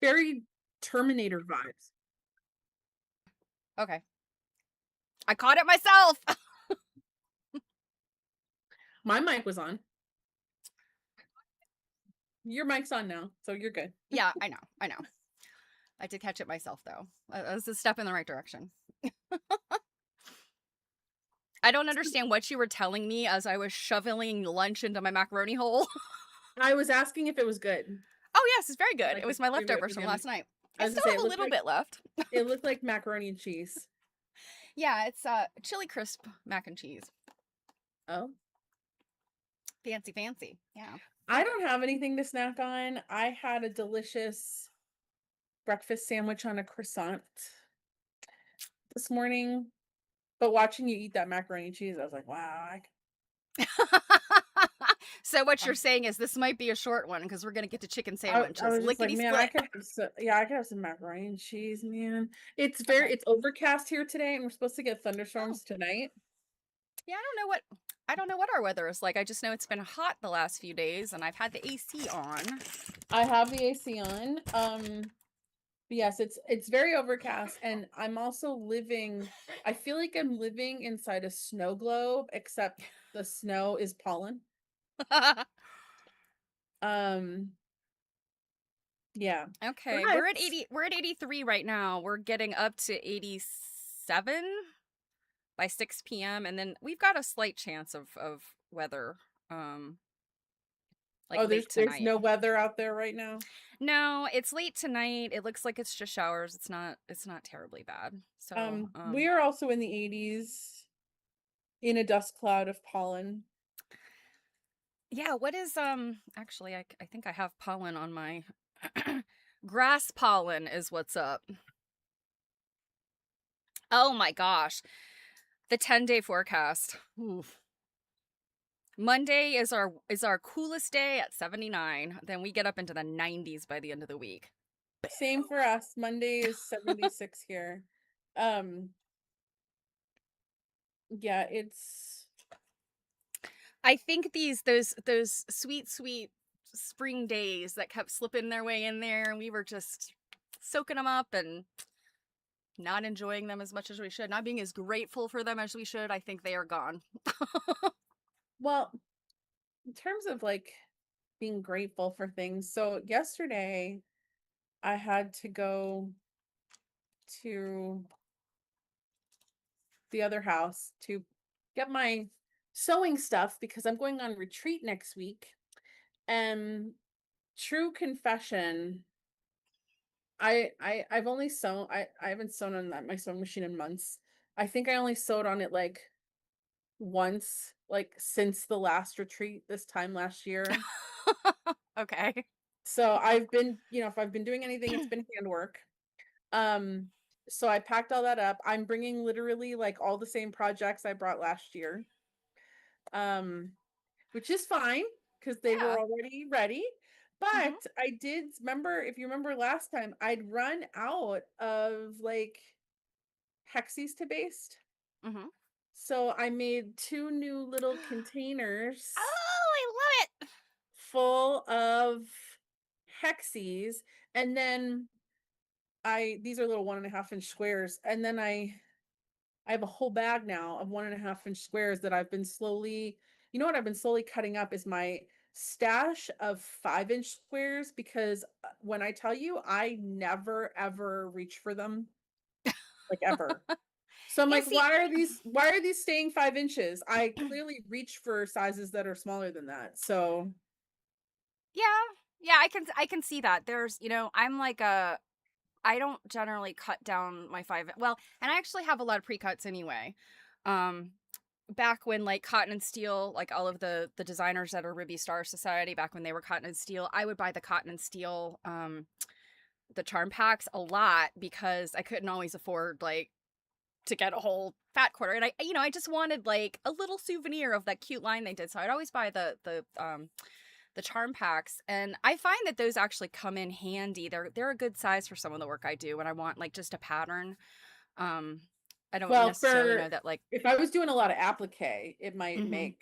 Very Terminator vibes. Okay. I caught it myself. My mic was on. Your mic's on now, so you're good. Yeah, I know. I know. I did catch it myself though. That was a step in the right direction. I don't understand what you were telling me as I was shoveling lunch into my macaroni hole. I was asking if it was good. Oh, yes, it's very good. Like It was if my maybe leftovers from again, last night. I I was gonna still say have a little bit left. it looked like macaroni and cheese. Yeah, it's chili crisp mac and cheese. Oh. Fancy, fancy. Yeah. I don't have anything to snack on. I had a delicious breakfast sandwich on a croissant this morning, but watching you eat that macaroni and cheese, I was like, wow, So what you're saying is this might be a short one because we're gonna get to chicken I sandwiches. was just like, Lickety man, I split. could have yeah, I could have some macaroni and cheese, man. Okay. It's overcast here today, and we're supposed to get Oh, thunderstorms tonight. yeah, I don't know what our weather is like. I just know it's been hot the last few days and I've had the AC on. I have the AC on. But yes, it's very overcast, and I'm also living. I feel like I'm living inside a snow globe, except the snow is pollen. Um, yeah, Okay, but we're at 83 right now. We're getting up to 87 by 6 p.m. and then we've got a slight chance of weather like oh, late there's tonight. no weather out there right now. No, it's late tonight. It looks like it's just showers. It's not terribly bad. So, We are also in the 80s in a dust cloud of pollen. yeah, what is actually I think I have pollen on my grass pollen is what's up. Oh my gosh. The 10-day forecast. Oof. Monday is our coolest day at 79. Then we get up into the 90s by the end of the week. Same for us. Monday is 76 here. Um, yeah, it's I think those sweet spring days that kept slipping their way in there and we were just soaking them up and not enjoying them as much as we should, not being as grateful for them as we should. I think they are gone. well, in terms of like being grateful for things. So yesterday I had to go to the other house to get my sewing stuff because I'm going on retreat next week. And true confession, I've only sewn I haven't sewn on my sewing machine in months. I think I only sewed on it like once, like since the last retreat this time last year. Okay. So I've been, if I've been doing anything, it's been handwork. Um, so I packed all that up. I'm bringing literally like all the same projects I brought last year. Um, which is fine because they were Yeah. already ready. Mhm. But I did remember, if you remember last time, I'd run out of like hexes to baste. Mhm. So I made two new little containers Oh, I love it. full of hexes. And then these are little 1.5 inch squares. And then I have a whole bag now of 1.5 inch squares that I've been slowly, what I've been slowly cutting up is my stash of 5 inch squares because when I tell you, I never ever reach for them, like ever. So I'm Yeah, like, see, why are these staying 5 inches? I clearly reach for sizes that are smaller than that. So yeah. Yeah, I can see that. There's, I'm like a I don't generally cut down my 5 well, and I actually have a lot of pre-cuts anyway. Um Back when like Cotton and Steel, like all of the designers that are Ruby Star Society back when they were Cotton and Steel, I would buy the Cotton and Steel the charm packs a lot because I couldn't always afford like to get a whole fat quarter and I just wanted like a little souvenir of that cute line they did. So I'd always buy the charm packs and I find that those actually come in handy. They're a good size for some of the work I do when I want like just a pattern. Um I don't well, necessarily for know that like if I was doing a lot of applique, it might mhm. make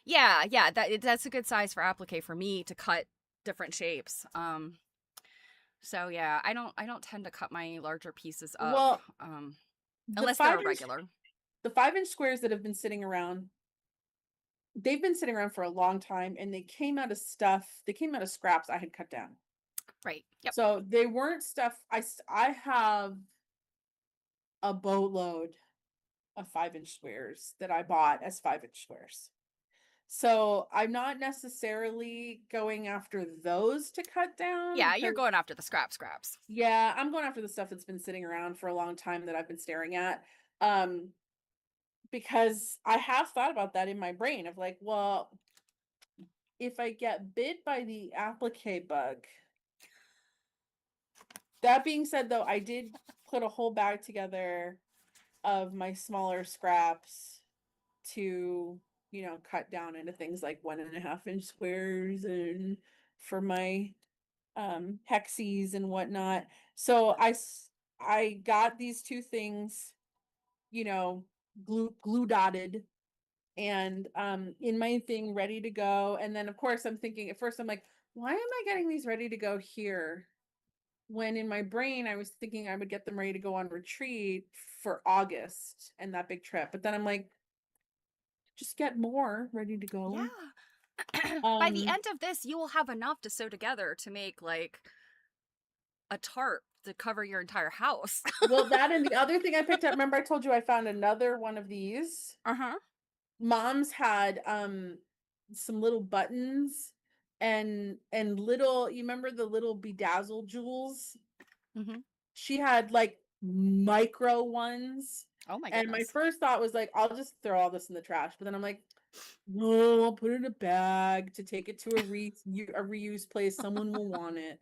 Yeah, that's a good size for applique for me to cut different shapes. So yeah, I don't tend to cut my larger pieces up, Well, the unless they're 5 inch irregular. the 5-inch squares that have been sitting around, they've been sitting around for a long time, and they came out of scraps I had cut down. Right. Yep. So they weren't stuff I have a boatload of 5-inch squares that I bought as 5-inch squares. So I'm not necessarily going after those to cut down Yeah, you're because going after the scraps. yeah, I'm going after the stuff that's been sitting around for a long time that I've been staring at. Um, because I have thought about that in my brain of like, well, if I get bit by the applique bug, that being said, though, I did put a whole bag together of my smaller scraps to, cut down into things like 1.5-inch squares and for my hexies and whatnot. So I got these two things, you know, glue dotted and in my thing ready to go. And then of course I'm thinking at first I'm like, why am I getting these ready to go here? When in my brain I was thinking I would get them ready to go on retreat for August and that big trip. But then I'm like, just get more ready to go. Yeah. By the Um, end of this, you will have enough to sew together to make like a tarp to cover your entire house. well, that and the other thing I picked up, remember I told you I found another one of these. Uh-huh. Mom's had some little buttons and little, you remember the little bedazzled jewels? Mhm. She had like micro ones. Oh my And my goodness. first thought was like, I'll just throw all this in the trash. But then I'm like, no, I'll put it in a bag to take it to a reuse place. Someone will want it.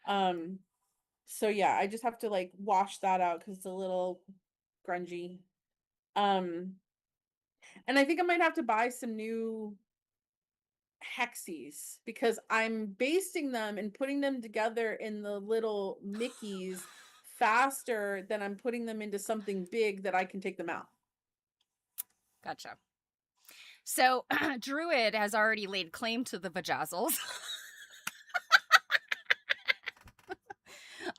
Um, so yeah, I just have to like wash that out because it's a little grungy. Um, and I think I might have to buy some new hexies because I'm basting them and putting them together in the little Mickeys faster than I'm putting them into something big that I can take them out. Gotcha. So, Druid has already laid claim to the vajazzles.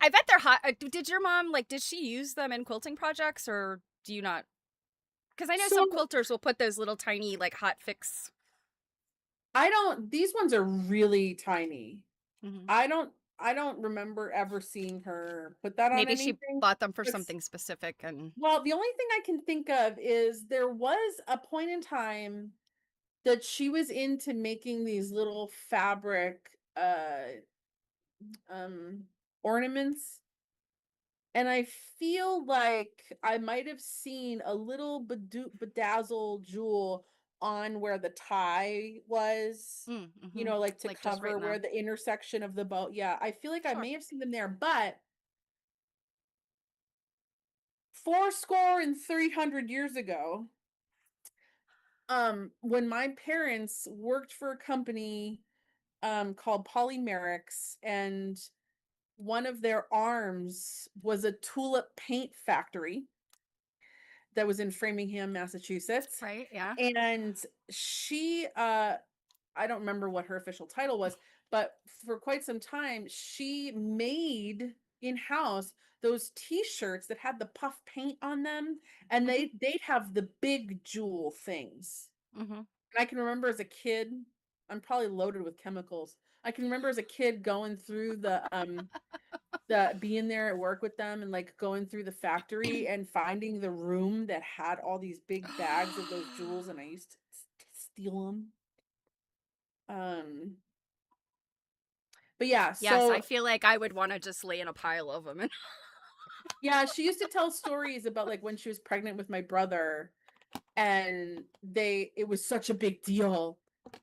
I bet they're hot. Did your mom like? Did she use them in quilting projects, or do you not? Because I know some So quilters will put those little tiny like hot fix. I don't, these ones are really tiny. Mhm. I don't, I don't remember ever seeing her put that on Maybe she anything. bought them for It's, something specific, and well, the only thing I can think of is there was a point in time that she was into making these little fabric um ornaments, and I feel like I might have seen a little bedazzled jewel on where the tie was, mm-hmm. like to Like just right cover in where there. the intersection of the bow. Yeah, I feel like I Sure. may have seen them there, but 400 and 300 years ago, when my parents worked for a company called Polymerics, and one of their arms was a tulip paint factory that was in Framingham, Massachusetts. Right? Yeah. And she I don't remember what her official title was, but for quite some time she made in-house those t-shirts that had the puff paint on them, and Mm-hmm. they'd have the big jewel things. Mm-hmm. And I can remember as a kid, I'm probably loaded with chemicals. I can remember as a kid going through the being there at work with them and like going through the factory and finding the room that had all these big bags of those jewels, and I used to steal them. Um, but yeah, Yes, I so feel like I would want to just lay in a pile of them. And yeah, she used to tell stories about like when she was pregnant with my brother, and it was such a big deal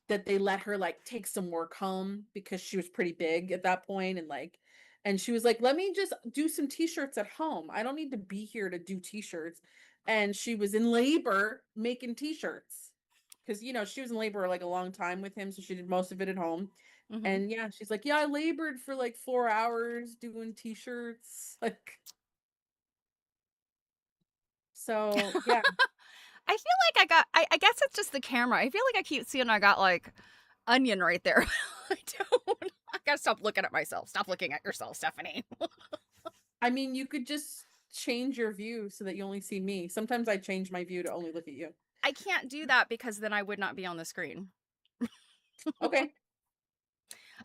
that they let her like take some work home because she was pretty big at that point, and like, and she was like, let me just do some t-shirts at home, I don't need to be here to do t-shirts. And she was in labor making t-shirts because she was in labor like a long time with him, so she did most of it at home. mm-hmm. And yeah, she's like, yeah, I labored for like 4 hours doing t-shirts, like, so yeah. I feel like I guess it's just the camera. I feel like I keep seeing I got like onion right there. I don't. I gotta stop looking at myself. Stop looking at yourself, Stephanie. I mean, you could just change your view so that you only see me. Sometimes I change my view to only look at you. I can't do that because then I would not be on the screen. Okay.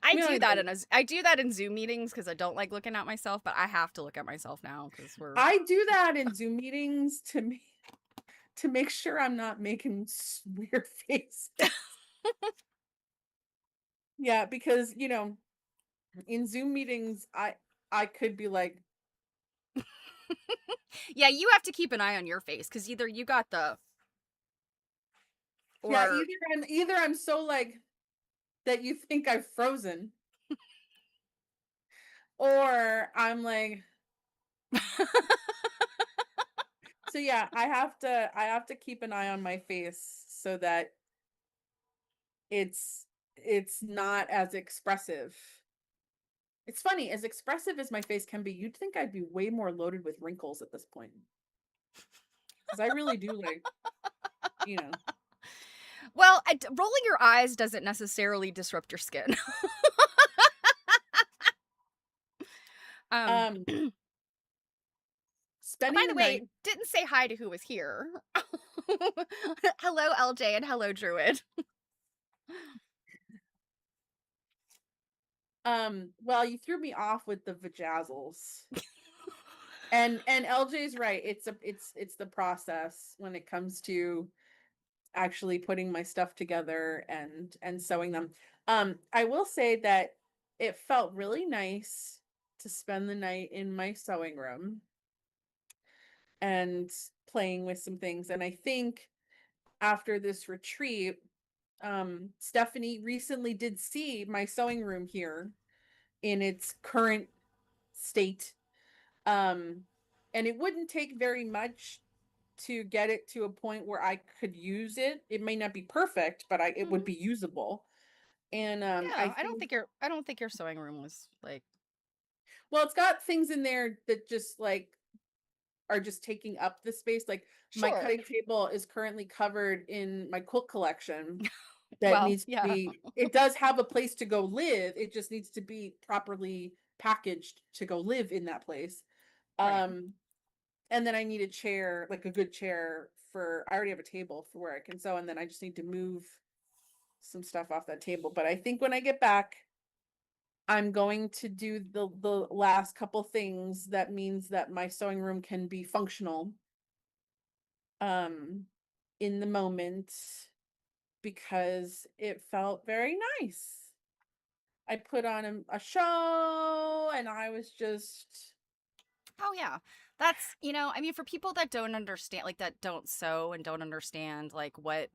I We don't do need to that go. in I do that in Zoom meetings because I don't like looking at myself, but I have to look at myself now because we're I do that in Zoom meetings to make sure I'm not making weird faces. Yeah, because in Zoom meetings, I could be like, yeah, you have to keep an eye on your face because either you got the yeah, or either I'm so like that you think I've frozen, or I'm like, so yeah, I have to keep an eye on my face so that it's it's not as expressive. It's funny, as expressive as my face can be, you'd think I'd be way more loaded with wrinkles at this point. Because I really do like, you know. well, rolling your eyes doesn't necessarily disrupt your skin. Um, By spending the the way, night. didn't say hi to who was here. Hello, LJ, and hello, Druid. Well, you threw me off with the vajazzles. And LJ's right. It's the process when it comes to actually putting my stuff together and sewing them. I will say that it felt really nice to spend the night in my sewing room and playing with some things. And I think after this retreat, Stephanie recently did see my sewing room here in its current state. Um, and it wouldn't take very much to get it to a point where I could use it. It may not be perfect, but it would Mhm. be usable. And I Yeah, think, I don't think your sewing room was like well, it's got things in there that just like are just taking up the space. Like my sure. cutting table is currently covered in my quilt collection that Well, needs to yeah, be, it does have a place to go live. It just needs to be properly packaged to go live in that place. right. Um, and then I need a chair, like a good chair for, I already have a table for where I can sew, and then I just need to move some stuff off that table. But I think when I get back, I'm going to do the last couple things that means that my sewing room can be functional um in the moment because it felt very nice. I put on a show and I was just Oh yeah. That's, I mean for people that don't understand like that don't sew and don't understand like what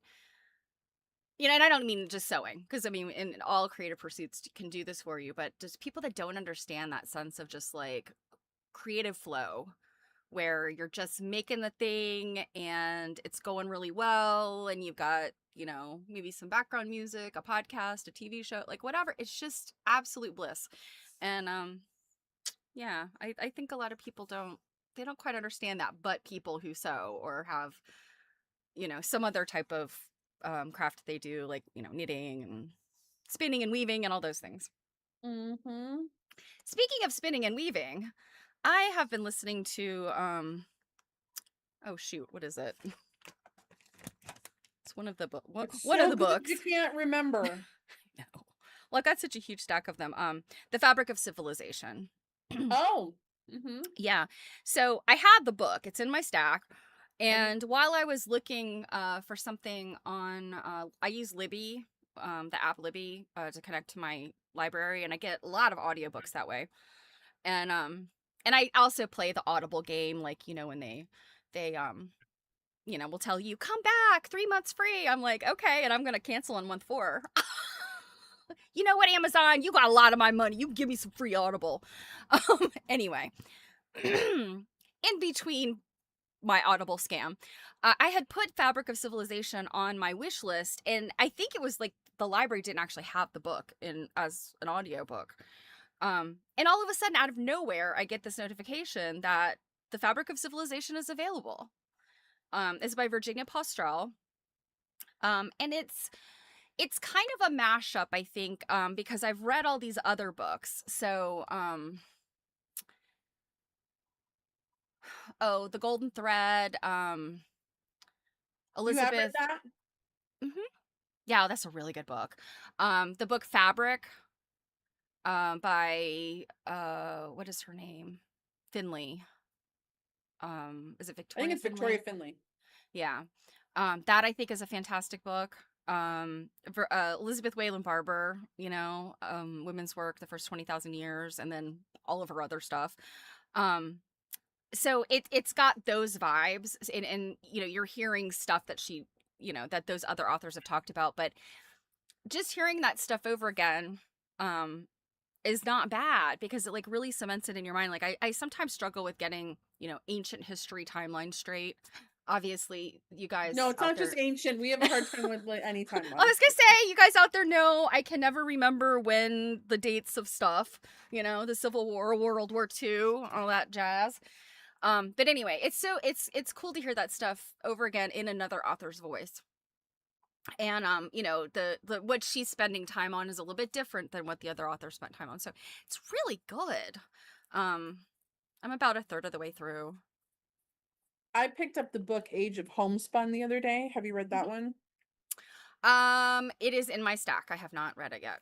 and I don't mean just sewing because I mean in all creative pursuits can do this for you, but just people that don't understand that sense of just like creative flow where you're just making the thing and it's going really well and you've got, maybe some background music, a podcast, a TV show, like whatever. It's just absolute bliss. And yeah, I think a lot of people they don't quite understand that, but people who sew or have, some other type of craft they do, like, knitting and spinning and weaving and all those things. mhm. Speaking of spinning and weaving, I have been listening to oh shoot, what is it? It's one of the It's one of so the good you books. can't remember. No. Well, I got such a huge stack of them. The Fabric of Civilization. Oh. Mhm. Yeah. So I had the book. It's in my stack. Okay. And while I was looking for something on, I use Libby, the app Libby, to connect to my library, and I get a lot of audiobooks that way. And I also play the Audible game, like when they will tell you come back 3 months free. I'm like okay, and I'm gonna cancel on month 4. You know what, Amazon, you got a lot of my money. You can give me some free Audible. Anyway, in between my Audible scam, I had put Fabric of Civilization on my wish list, and I think it was like the library didn't actually have the book in as an audiobook. And all of a sudden, out of nowhere, I get this notification that the Fabric of Civilization is available. It's by Virginia Pastrell, and It's kind of a mashup, I think, because I've read all these other books. So, oh, The Golden Thread, You have read Elizabeth. that? Mhm. Yeah, that's a really good book. The book Fabric, by what is her name? Finley. Is it I think Victoria it's Victoria Finley? Finley. Yeah. That I think is a fantastic book. Elizabeth Whalen Barber, women's work, the first 20,000 years, and then all of her other stuff. Um, so it's got those vibes, and you're hearing stuff that that those other authors have talked about, but just hearing that stuff over again, um, is not bad because it like really cements it in your mind. Like I sometimes struggle with getting, ancient history timeline straight. Obviously, you No, guys it's out not just there, ancient. We have a hard time with like any I timeline. was gonna say, you guys out there know I can never remember when the dates of stuff, the Civil War, World War II, all that jazz. But anyway, it's cool to hear that stuff over again in another author's voice. And the what she's spending time on is a little bit different than what the other author spent time on. So it's really good. Um, I'm about a third of the way through. I picked up the book Age of Homespun the other day. Have you read that Mhm. one? It is in my stack. I have not read it yet.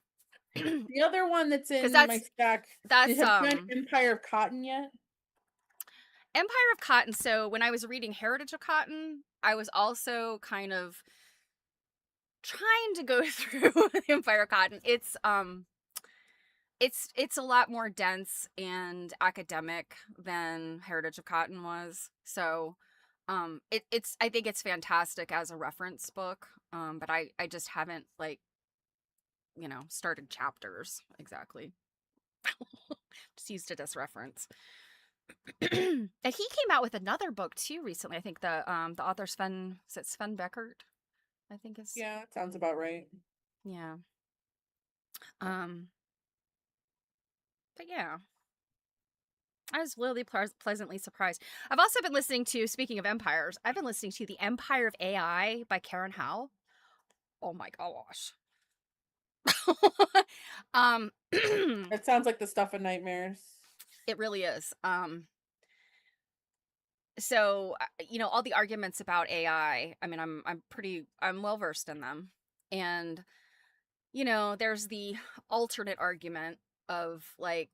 The other one that's Because in my that's stack. that's Have you read Empire of Cotton yet? Empire of Cotton. So when I was reading Heritage of Cotton, I was also kind of trying to go through Empire of Cotton. It's a lot more dense and academic than Heritage of Cotton was. So it's I think it's fantastic as a reference book. But I just haven't like, started chapters exactly. Just used it as reference. And he came out with another book too recently. I think the author Sven Beckert, I think is. Yeah, that sounds about right. Yeah. Um but yeah, I was really pleasantly surprised. I've also been listening to, speaking of empires, I've been listening to The Empire of AI by Karen Howe. Oh my gosh. It That sounds like the stuff of nightmares. really is. So all the arguments about AI, I mean, I'm well versed in them. And there's the alternate argument of like,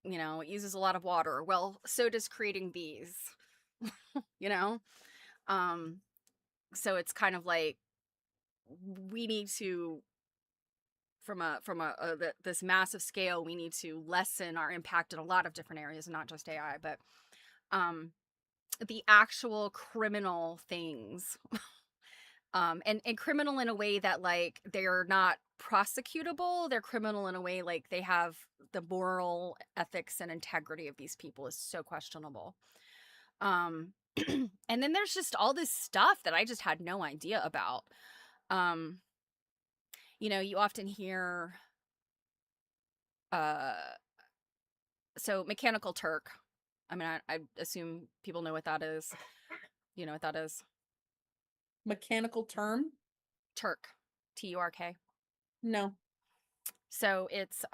it uses a lot of water. Well, so does creating bees, you know? Um, so it's kind of like we need to, this massive scale, we need to lessen our impact in a lot of different areas, not just AI, but um the actual criminal things, and criminal in a way that like they're not prosecutable. They're criminal in a way like they have the moral ethics and integrity of these people is so questionable. um and then there's just all this stuff that I just had no idea about. um you often hear, uh so Mechanical Turk, I mean, I assume people know what that is. You know what that is? Mechanical term? Turk, Turk. No. So it's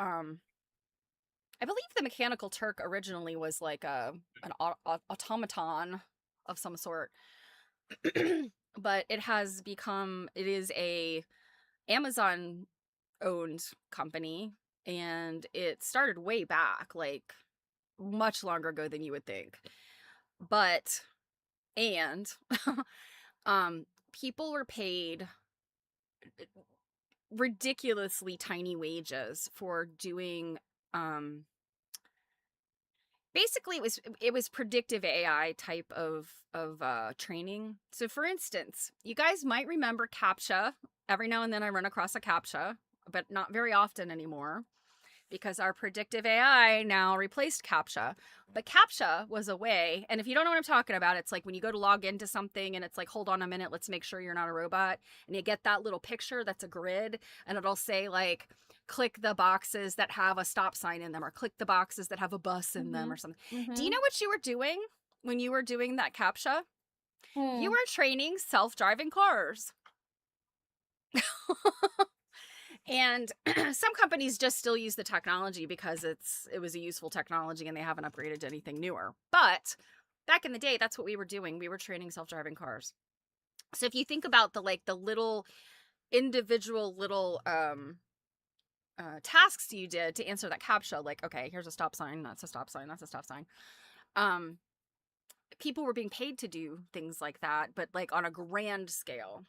I believe the Mechanical Turk originally was like an automaton of some sort. But it is a Amazon owned company, and it started way back, like much longer ago than you would think. But and um people were paid ridiculously tiny wages for doing, um basically it was predictive AI type of training. So for instance, you guys might remember CAPTCHA. Every now and then I run across a CAPTCHA, but not very often anymore because our predictive AI now replaced CAPTCHA. But CAPTCHA was a way, and if you don't know what I'm talking about, it's like when you go to log into something and it's like, hold on a minute, let's make sure you're not a robot. And you get that little picture that's a grid, and it'll say, like, click the boxes that have a stop sign in them, or click the boxes that have a bus in them, Mm-hmm. or something. Do you Mm-hmm. know what you were doing when you were doing that CAPTCHA? You Hmm. were training self driving cars. And some companies just still use the technology because it was a useful technology and they haven't upgraded to anything newer. But back in the day, that's what we were doing. We were training self-driving cars. So if you think about the little individual little tasks you did to answer that captcha, like, okay, here's a stop sign, that's a stop sign, that's a stop sign. Um, People were being paid to do things like that, but like on a grand scale,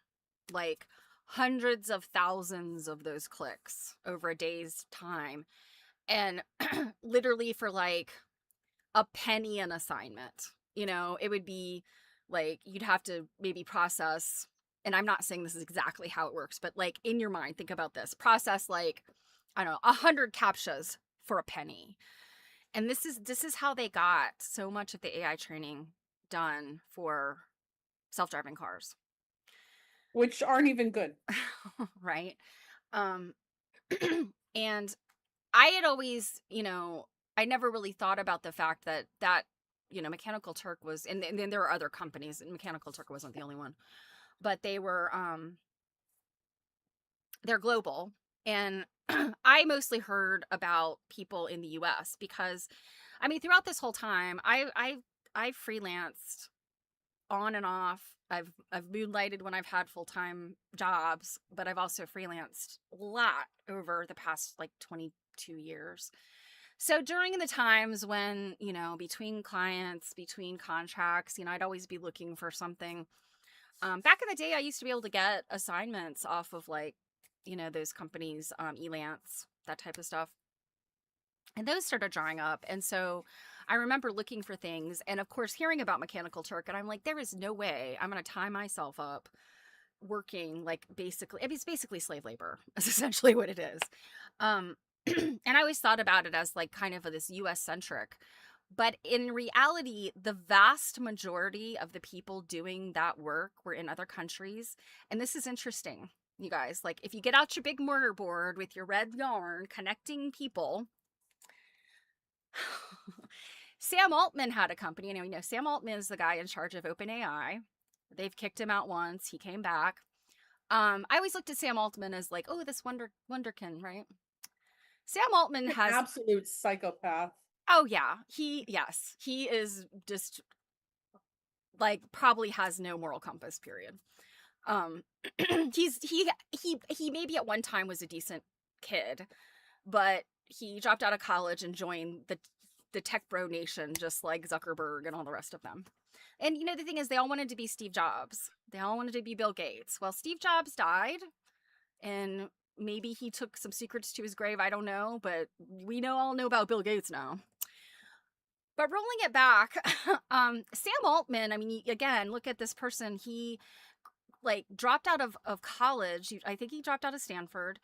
like hundreds of thousands of those clicks over a day's time. And literally for like a penny an assignment, it would be like you'd have to maybe process, and I'm not saying this is exactly how it works, but like in your mind, think about this, process like, I don't know, 100 captchas for a penny. And this is how they got so much of the AI training done for self-driving cars. which aren't even good. Right? Um and I had always, I never really thought about the fact that Mechanical Turk was, and then there were other companies, and Mechanical Turk wasn't the only one, but they're global. And I mostly heard about people in the US because, I mean, throughout this whole time, I freelanced on and off. I've moonlighted when I've had full-time jobs, but I've also freelanced a lot over the past like 22 years. So during the times when, between clients, between contracts, I'd always be looking for something. Back in the day, I used to be able to get assignments off of like, those companies, Elance, that type of stuff. And those started drying up. And so I remember looking for things and, of course, hearing about Mechanical Turk. And I'm like, there is no way I'm going to tie myself up working like basically, I mean, it's basically slave labor is essentially what it is. And I always thought about it as like kind of this US centric. But in reality, the vast majority of the people doing that work were in other countries. And this is interesting, you guys. Like, if you get out your big mortar board with your red yarn connecting people, Sam Altman had a company. And, Sam Altman is the guy in charge of OpenAI. They've kicked him out once. He came back. I always looked at Sam Altman as like, oh, this wonderkin, right? Sam Altman An has, absolute psychopath. oh yeah, yes, he is just like probably has no moral compass. Period. Um, he maybe at one time was a decent kid, but he dropped out of college and joined the tech bro nation, just like Zuckerberg and all the rest of them. And the thing is, they all wanted to be Steve Jobs. They all wanted to be Bill Gates. Well, Steve Jobs died, and maybe he took some secrets to his grave. I don't know, but we all know about Bill Gates now. But rolling it back, Sam Altman, I mean, again, look at this person. He like dropped out of college. I think he dropped out of Stanford,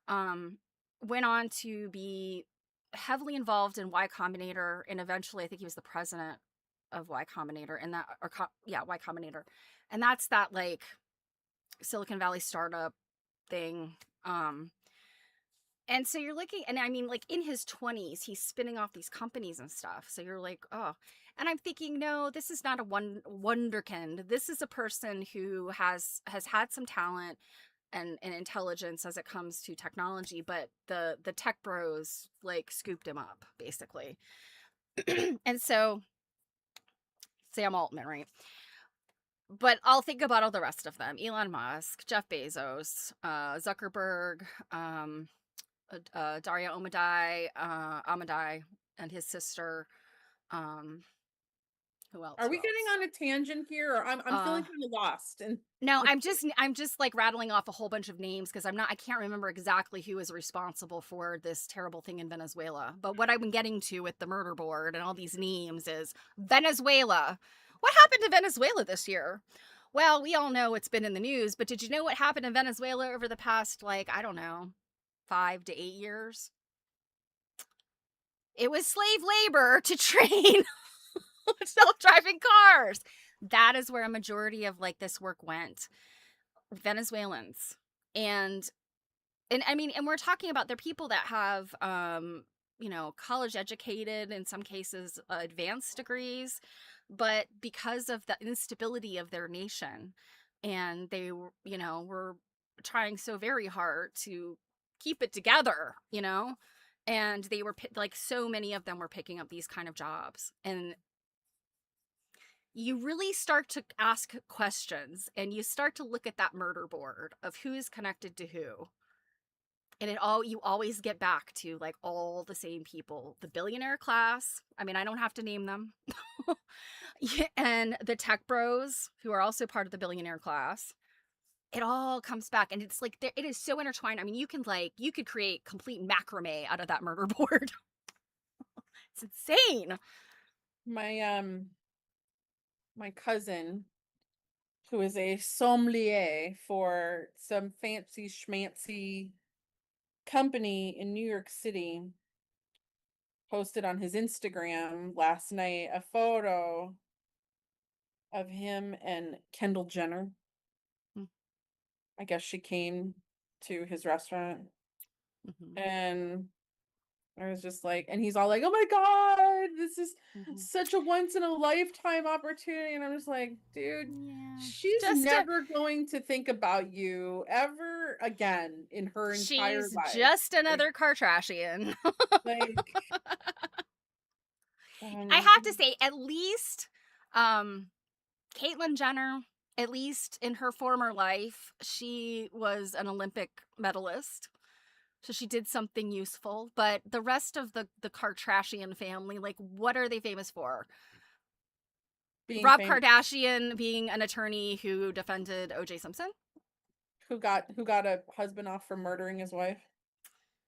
um, went on to be heavily involved in Y Combinator, and eventually I think he was the president of Y Combinator, and Y Combinator. And that's that like Silicon Valley startup thing. And so you're looking, and I mean, like in his 20s, he's spinning off these companies and stuff. So you're like, oh, and I'm thinking, no, this is not a wonderkind. This is a person who has had some talent and intelligence as it comes to technology, but the tech bros like scooped him up basically. And so Sam Altman, right? But I'll think about all the rest of them: Elon Musk, Jeff Bezos, Zuckerberg, Daria Amadai, and his sister. Um, who else? Are Who we getting else? on a tangent here? Or I'm Uh, feeling kind of lost. And no, I'm just like rattling off a whole bunch of names because I can't remember exactly who is responsible for this terrible thing in Venezuela. But what I've been getting to with the murder board and all these names is Venezuela. What happened to Venezuela this year? Well, we all know it's been in the news, but did you know what happened in Venezuela over the past, like, I don't know, 5 to 8 years? It was slave labor to train self-driving cars. That is where a majority of like this work went. Venezuelans. And I mean, and we're talking about they're people that have college educated, in some cases advanced degrees, but because of the instability of their nation, and they were trying so very hard to keep it together, you know? And they were like, so many of them were picking up these kind of jobs. And you really start to ask questions and you start to look at that murder board of who is connected to who. And you always get back to like all the same people, the billionaire class. I mean, I don't have to name them. And the tech bros who are also part of the billionaire class. It all comes back and it's like it is so intertwined. I mean, you could create complete macrame out of that murder board. It's insane. My my cousin, who is a sommelier for some fancy schmancy company in New York City, posted on his Instagram last night a photo of him and Kendall Jenner. I guess she came to his restaurant, Mm-hmm. and I was just like, and he's all like, "Oh my God, this is Mm-hmm. such a once in a lifetime opportunity." And I'm just like, dude, Yeah. she's Just a never going to think about you ever again in her entire She's life. just Like, another Kardashian. like, I um, have to say, at least um Caitlyn Jenner, at least in her former life, she was an Olympic medalist. So she did something useful. But the rest of the Kardashian family, like, what are they famous for? being Rob famous, Kardashian being an attorney who defended O.J. Simpson. who got a husband off for murdering his wife.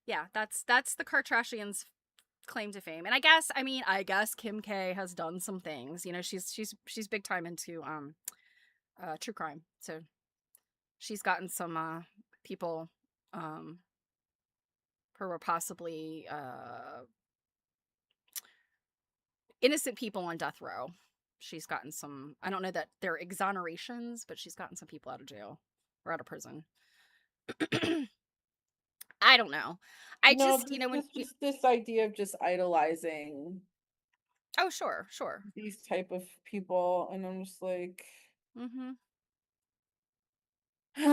Yeah, that's the Kardashians' claim to fame. And I guess Kim K has done some things. You know, she's big time into true crime. So she's gotten some people um who were possibly innocent people on death row. She's gotten some, I don't know that they're exonerations, but she's gotten some people out of jail or out of prison. I don't know. I No, just, you know, when this just this idea of just idolizing oh, sure, sure. these type of people, and I'm just like, Mhm. you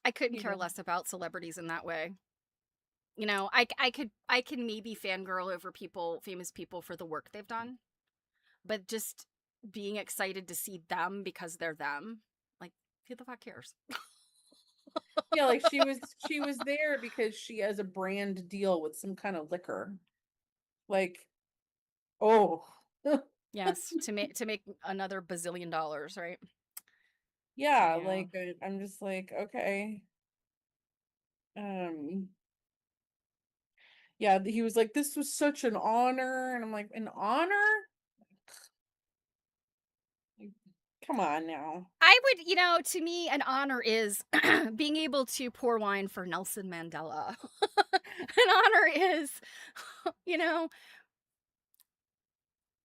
I couldn't care know, less about celebrities in that way. You know, I can maybe fangirl over people, famous people for the work they've done, but just being excited to see them because they're them, like, who the fuck cares? yeah, like she was there because she has a brand deal with some kind of liquor. Like, oh, Yes, to make another bazillion dollars, right? yeah, Yeah. like I'm just like, okay. Um, yeah, he was like, this was such an honor, and I'm like, an honor? Like, come on now. I would, you know, to me, an honor is being able to pour wine for Nelson Mandela. An honor is, you know,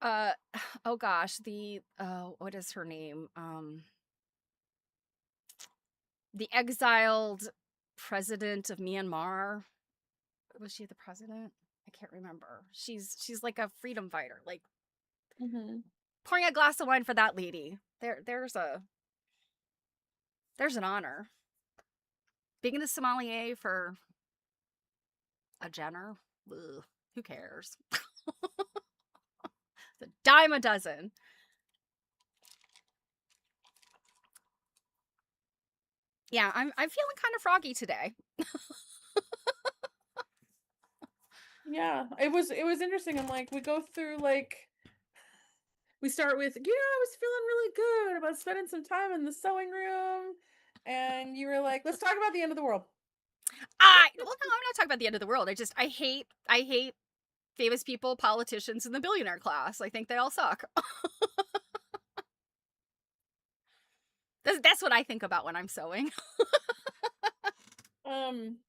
uh, oh gosh, what is her name? The exiled president of Myanmar. Was she the president? I can't remember. She's like a freedom fighter. Like, Hmm. pouring a glass of wine for that lady. There's an honor. Being the sommelier for a Jenner, ugh, who cares? It's a dime a dozen. Yeah, I'm feeling kind of froggy today. Yeah, it was interesting. I'm like, we go through like we start with, I was feeling really good about spending some time in the sewing room, and you were like, let's talk about the end of the world. I well, no, I'm not talking about the end of the world. I hate famous people, politicians, and the billionaire class. I think they all suck. That's what I think about when I'm sewing. Um,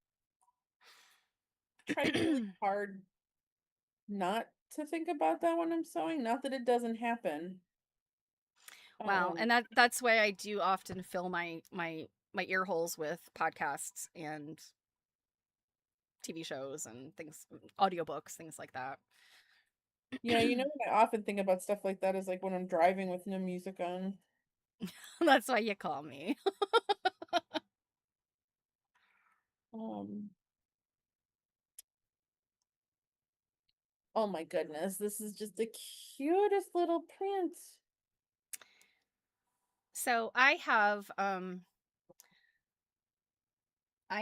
try really hard not to think about that when I'm sewing. Not that it doesn't happen. Well, Um, and that's why I do often fill my ear holes with podcasts and TV shows and things, audiobooks, things like that. yeah, what I often think about stuff like that is like when I'm driving with no music on. That's why you call me. Um, oh my goodness, this is just the cutest little print. So I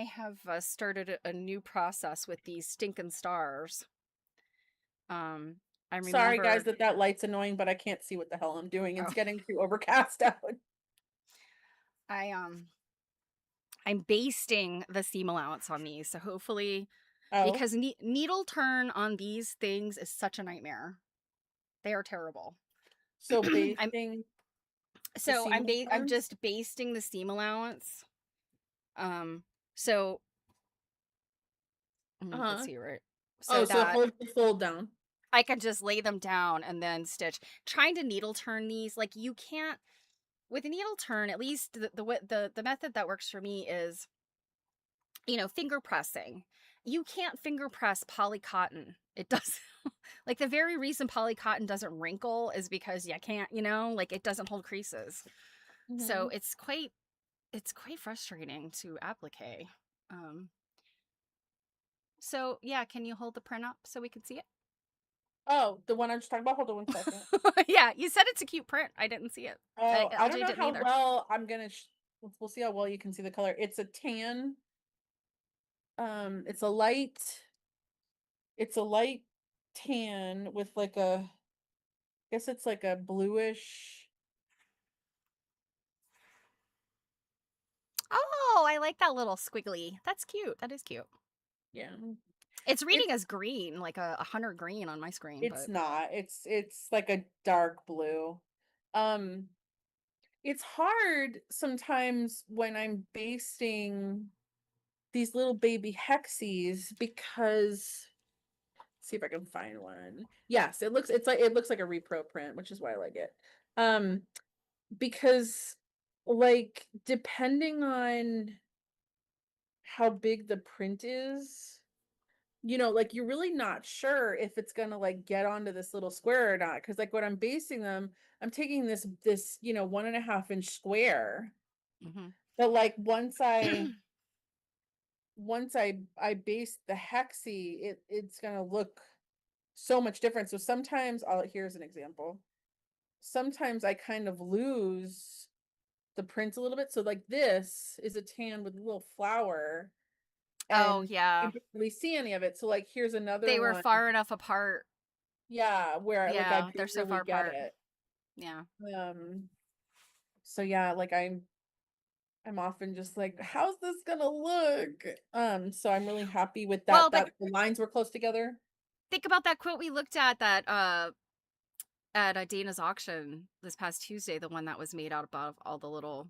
have started a new process with these stinking stars. Um, I Sorry guys remember. that that light's annoying, but I can't see what the hell I'm doing. It's Oh, getting too overcast out. I I'm basting the seam allowance on these, so hopefully, Oh, because needle turn on these things is such a nightmare. They are terrible. so I'm basting the seam I'm allowance. just basting the seam allowance. Um, so let's Uh-huh. see, right? So Oh, so that hold the fold down. I can just lay them down and then stitch. Trying to needle turn these, like you can't with a needle turn. At least the method that works for me is, finger pressing. You can't finger press poly cotton. It does like the very reason poly cotton doesn't wrinkle is because you can't, like it doesn't hold creases. So Mhm. it's quite frustrating to applique. Um, so yeah, can you hold the print up so we can see it? Oh, the one I was talking about? Hold on one second. Yeah, you said it's a cute print. I didn't see it. Oh, I don't LJ know didn't how either. well I'm gonna we'll see how well you can see the color. It's a tan. It's a light tan with like a, guess it's like a bluish. Oh, I like that little squiggly. That's cute. That is cute. Yeah. It's reading It's as green, like a hunter green on my screen, it's but not. It's like a dark blue. Um, it's hard sometimes when I'm basting these little baby hexies because, see if I can find one. Yes, it looks like a repro print, which is why I like it. Um, because like depending on how big the print is, like you're really not sure if it's gonna like get onto this little square or not. Cause like when I'm basing them, I'm taking this 1.5 inch square. mhm. But like once I base the hexie, it's gonna look so much different. So sometimes here's an example. Sometimes I kind of lose the print a little bit. So like this is a tan with a little flower Oh and you yeah, can't really see any of it. So like here's another they were one. far enough apart. Yeah, where like I Yeah, they're so barely far get apart. it. Yeah. Um, so yeah, like I'm often just like, how's this gonna look? So I'm really happy with Well, that the lines were close together. think about that quote we looked at that at Dana's auction this past Tuesday, the one that was made out of all the little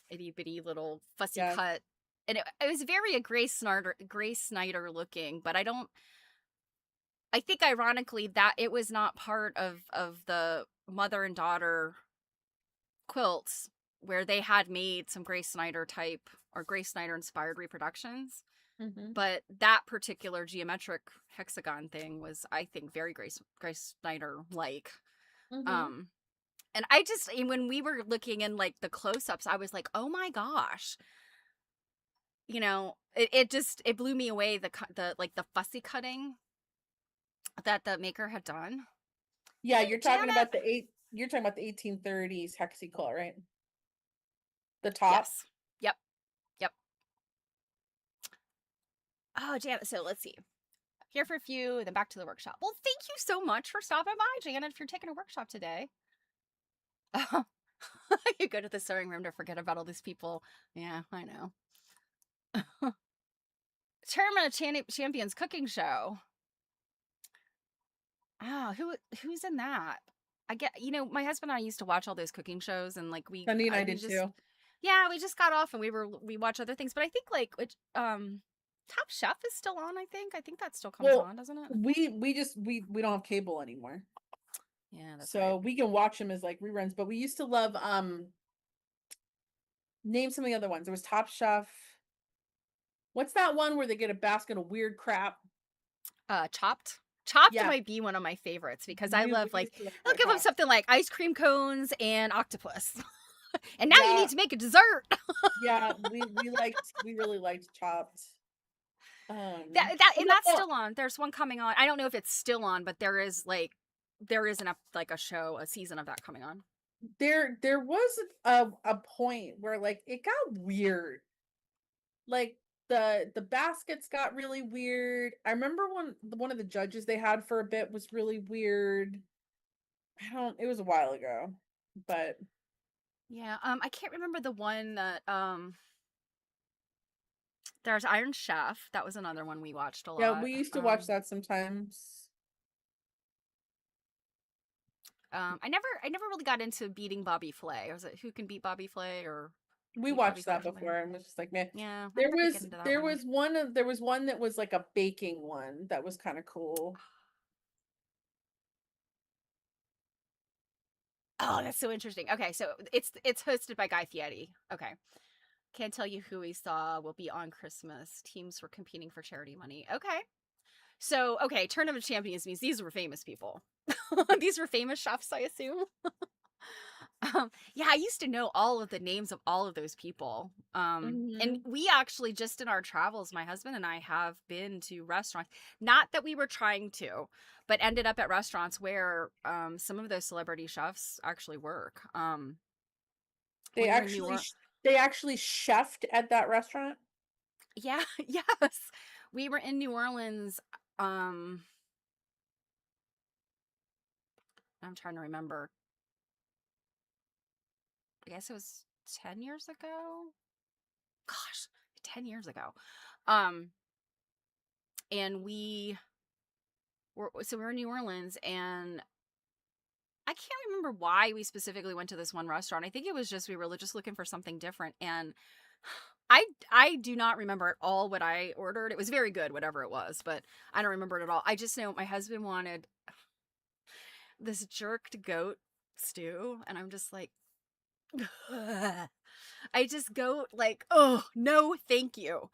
itty bitty little fussy Yes. cut. And it was very a Grace Snyder looking, but I think ironically that it was not part of the mother and daughter quilts where they had made some Grace Snyder type or Grace Snyder inspired reproductions. Hmm. But that particular geometric hexagon thing was, I think, very Grace Snyder like. Hmm. Um, and I just when we were looking in like the close ups, I was like, oh my gosh, it blew me away the like the fussy cutting that the maker had done. Yeah, Hey Janet, you're talking about the 1830s hexicle, right? The top. yes, yep, yep. Oh Janet, so let's see. Here for a few, then back to the workshop. Well, thank you so much for stopping by, Janet. If you're taking a workshop today, you go to the sewing room to forget about all these people. Yeah, I know. Tournament of Champions cooking show. Ah, who's in that? I get, my husband and I used to watch all those cooking shows, and like Sunday and I we did just, too. yeah, we just got off and we watch other things. But I think like Top Chef is still on. I think that still comes Well, on, doesn't it? we don't have cable anymore. Yeah, that's right. So we can watch them as like reruns, but we used to love name some of the other ones. There was Top Chef. What's that one where they get a basket of weird crap? Chopped. Chopped Yeah, might be one of my favorites because I we love like used to like they'll that give them Chopped. something like ice cream cones and octopus, and now you Yeah, need to make a dessert. yeah, we really liked Chopped. And that's still on. There's one coming on. I don't know if it's still on, but there is like a show, a season of that coming on. There was a point where like it got weird. Like the baskets got really weird. I remember one of the judges they had for a bit was really weird. I don't it was a while ago. But Yeah, I can't remember the one that there's Iron Chef. That was another one we watched a yeah, lot. we used to watch that sometimes. I never really got into beating Bobby Flay. Was it Who Can Beat Bobby Flay or We Beat Bobby watched Flay that or something? before and was just like, man, Yeah, I never could get into that one. there was one that was like a baking one that was kind of cool. Oh, that's so interesting. Okay, so it's hosted by Guy Fieri. Okay. Can't tell you who we saw. Will be on Christmas. Teams were competing for charity money. Okay. So, okay, Tournament of Champions means these were famous people. These were famous chefs, I assume. Yeah, I used to know all of the names of all of those people. And Hmm. we actually just in our travels, my husband and I have been to restaurants. Not that we were trying to, but ended up at restaurants where some of those celebrity chefs actually work. They We were in New actually Orleans. sh- they actually chefed at that restaurant. Yeah, yes. We were in New Orleans. Um, I'm trying to remember. I guess it was 10 years ago. Gosh, 10 years ago. Um, and we were in New Orleans and I can't remember why we specifically went to this one restaurant. I think it was just we were just looking for something different and I do not remember at all what I ordered. It was very good, whatever it was, but I don't remember it at all. I just know my husband wanted this jerked goat stew, and I'm just like, I just go like, oh no, thank you.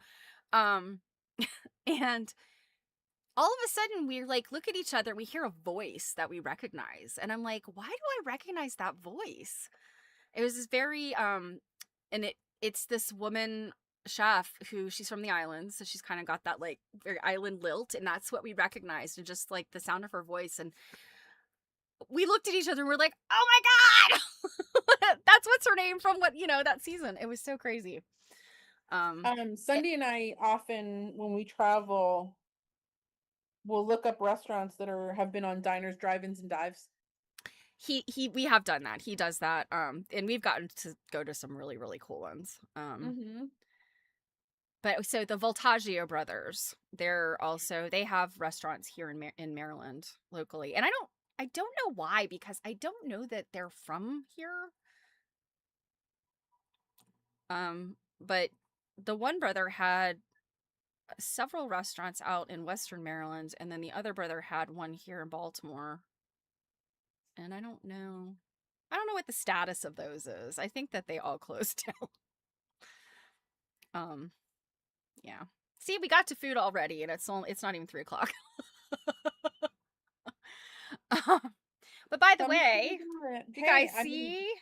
Um, and all of a sudden we like look at each other, we hear a voice that we recognize, and I'm like, why do I recognize that voice? It was this very and it's this woman chef who she's from the islands, so she's kind of got that like very island lilt, and that's what we recognized, and just like the sound of her voice, and we looked at each other and we're like, oh my god, that's what's her name from what that season. It was so crazy. It, Sunday and I often when we travel, we'll look up restaurants that are have been on diners, drive-ins, and dives. he we have done that. He does that. And we've gotten to go to some really really cool ones. Hmm. But so the Voltaggio brothers, they have restaurants here in Maryland locally, and I don't know why because I don't know that they're from here. But the one brother had several restaurants out in Western Maryland, and then the other brother had one here in Baltimore. And I don't know what the status of those is. I think that they all closed down. Um, yeah. See, we got to food already, and it's not even 3 o'clock. But by the Tell me way, about it. you guys Hey, I mean, see?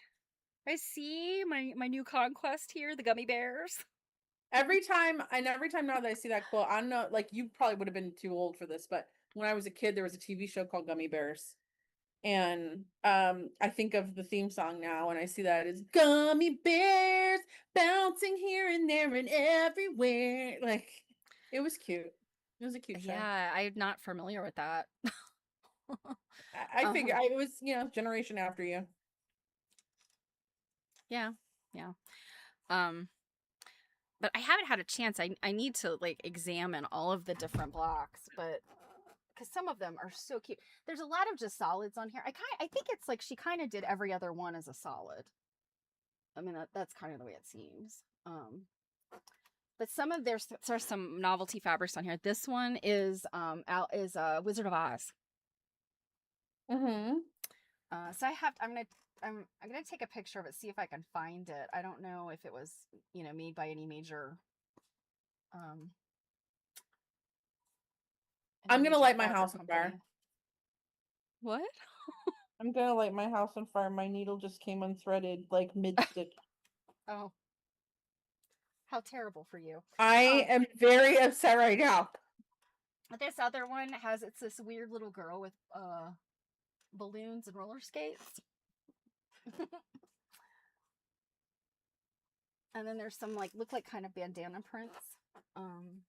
I see my new conquest here, the gummy bears. every time now that I see that quilt, I don't know, like you probably would have been too old for this, but when I was a kid, there was a TV show called Gummy Bears. And I think of the theme song now when I see that it's gummy bears bouncing here and there and everywhere. Like it was cute. It was a cute show. Yeah, I'm not familiar with that. I figure um, I was, generation after you. yeah, yeah. Um, but I haven't had a chance. I need to like examine all of the different blocks, but because some of them are so cute. There's a lot of just solids on here. I think it's like she kind of did every other one as a solid. I mean that's kind of the way it seems. But there's some novelty fabrics on here. This one is Wizard of Oz. Mm-hmm. So I'm gonna take a picture of it, see if I can find it. I don't know if it was made by um any I'm gonna major light my fabric house on fire. company. What? I'm gonna light my house on fire. My needle just came unthreaded like mid stitch. Oh, How terrible for you. I am very upset right now. This other one has, it's this weird little girl with balloons and roller skates. And then there's some like look like kind of bandana prints. Um,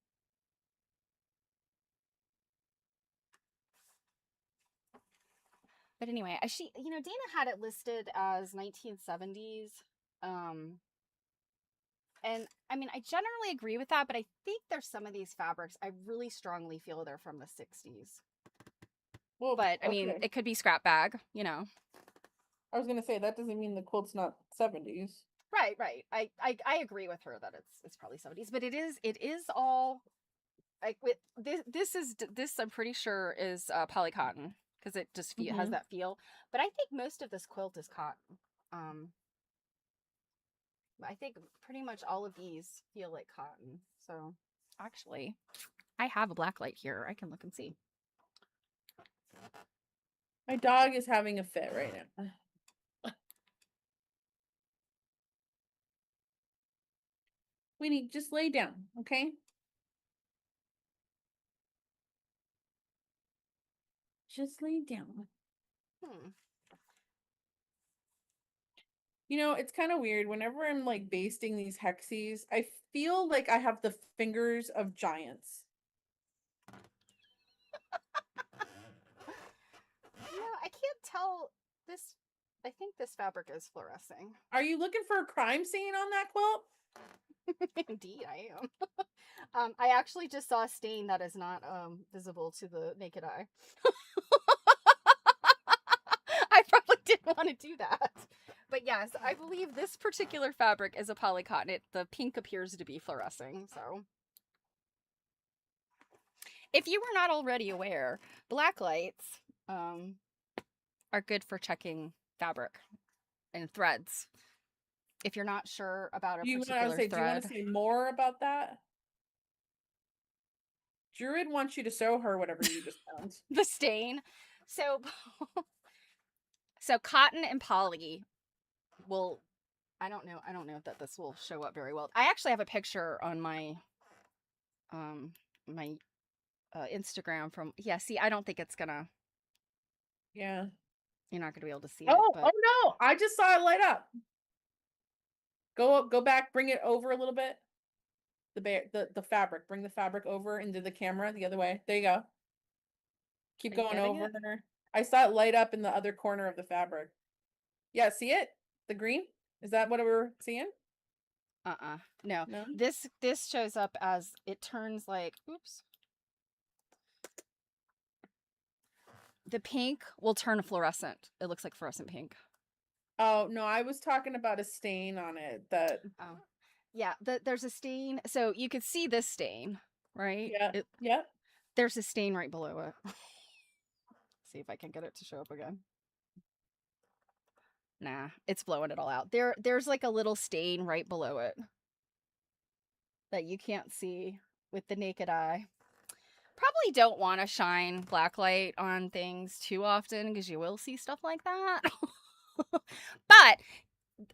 but anyway, she, you know, Dana had it listed as 1970s. Um, and I mean, I generally agree with that, but I think there's some of these fabrics I really strongly feel they're from the 60s. Well, But I mean, okay. it could be scrap bag, you know. I was gonna say that doesn't mean the quilt's not 70s. Right, right. I agree with her that it's probably 70s, but it is all like with this I'm pretty sure is poly cotton because it just has Mm-hmm. that feel. But I think most of this quilt is cotton. Um, I think pretty much all of these feel like cotton. So actually, I have a black light here. I can look and see. My dog is having a fit right now. Winnie, just lay down, okay? Just lay down. Hmm. You know, it's kind of weird. Whenever I'm like basting these hexies, I feel like I have the fingers of giants. Yeah, I can't tell this. I think this fabric is fluorescing. Are you looking for a crime scene on that quilt? Indeed, I am. I actually just saw a stain that is not visible to the naked eye. I probably didn't want to do that. But yes, I believe this particular fabric is a poly cotton. The pink appears to be fluorescing, so. If you were not already aware, black lights are good for checking fabric and threads. If you're not sure about a Do you want to particular say, do you want to thread, say more about that? Druid wants you to show her whatever you just found. the stain. So, so cotton and poly will. I don't know. I don't know if this will show up very well. I actually have a picture on my um my Instagram from, yeah, see, I don't think it's gonna, Yeah. you're not gonna be able to see it, Oh, but oh no! I just saw it light up. Go up, go back, bring it over a little bit. The fabric. Bring the fabric over into the camera the other way. There you go. Keep are you going getting over. it? I saw it light up in the other corner of the fabric. Yeah, see it? The green? Is that what we're seeing? No. No? This shows up as it turns like, oops. The pink will turn fluorescent. It looks like fluorescent pink. Oh, no, I was talking about a stain on it that Oh. Yeah, there's a stain. So you could see this stain, right? yeah. Yeah. There's a stain right below it. See if I can get it to show up again. Nah, it's blowing it all out. There's like a little stain right below it that you can't see with the naked eye. Probably don't want to shine black light on things too often because you will see stuff like that. But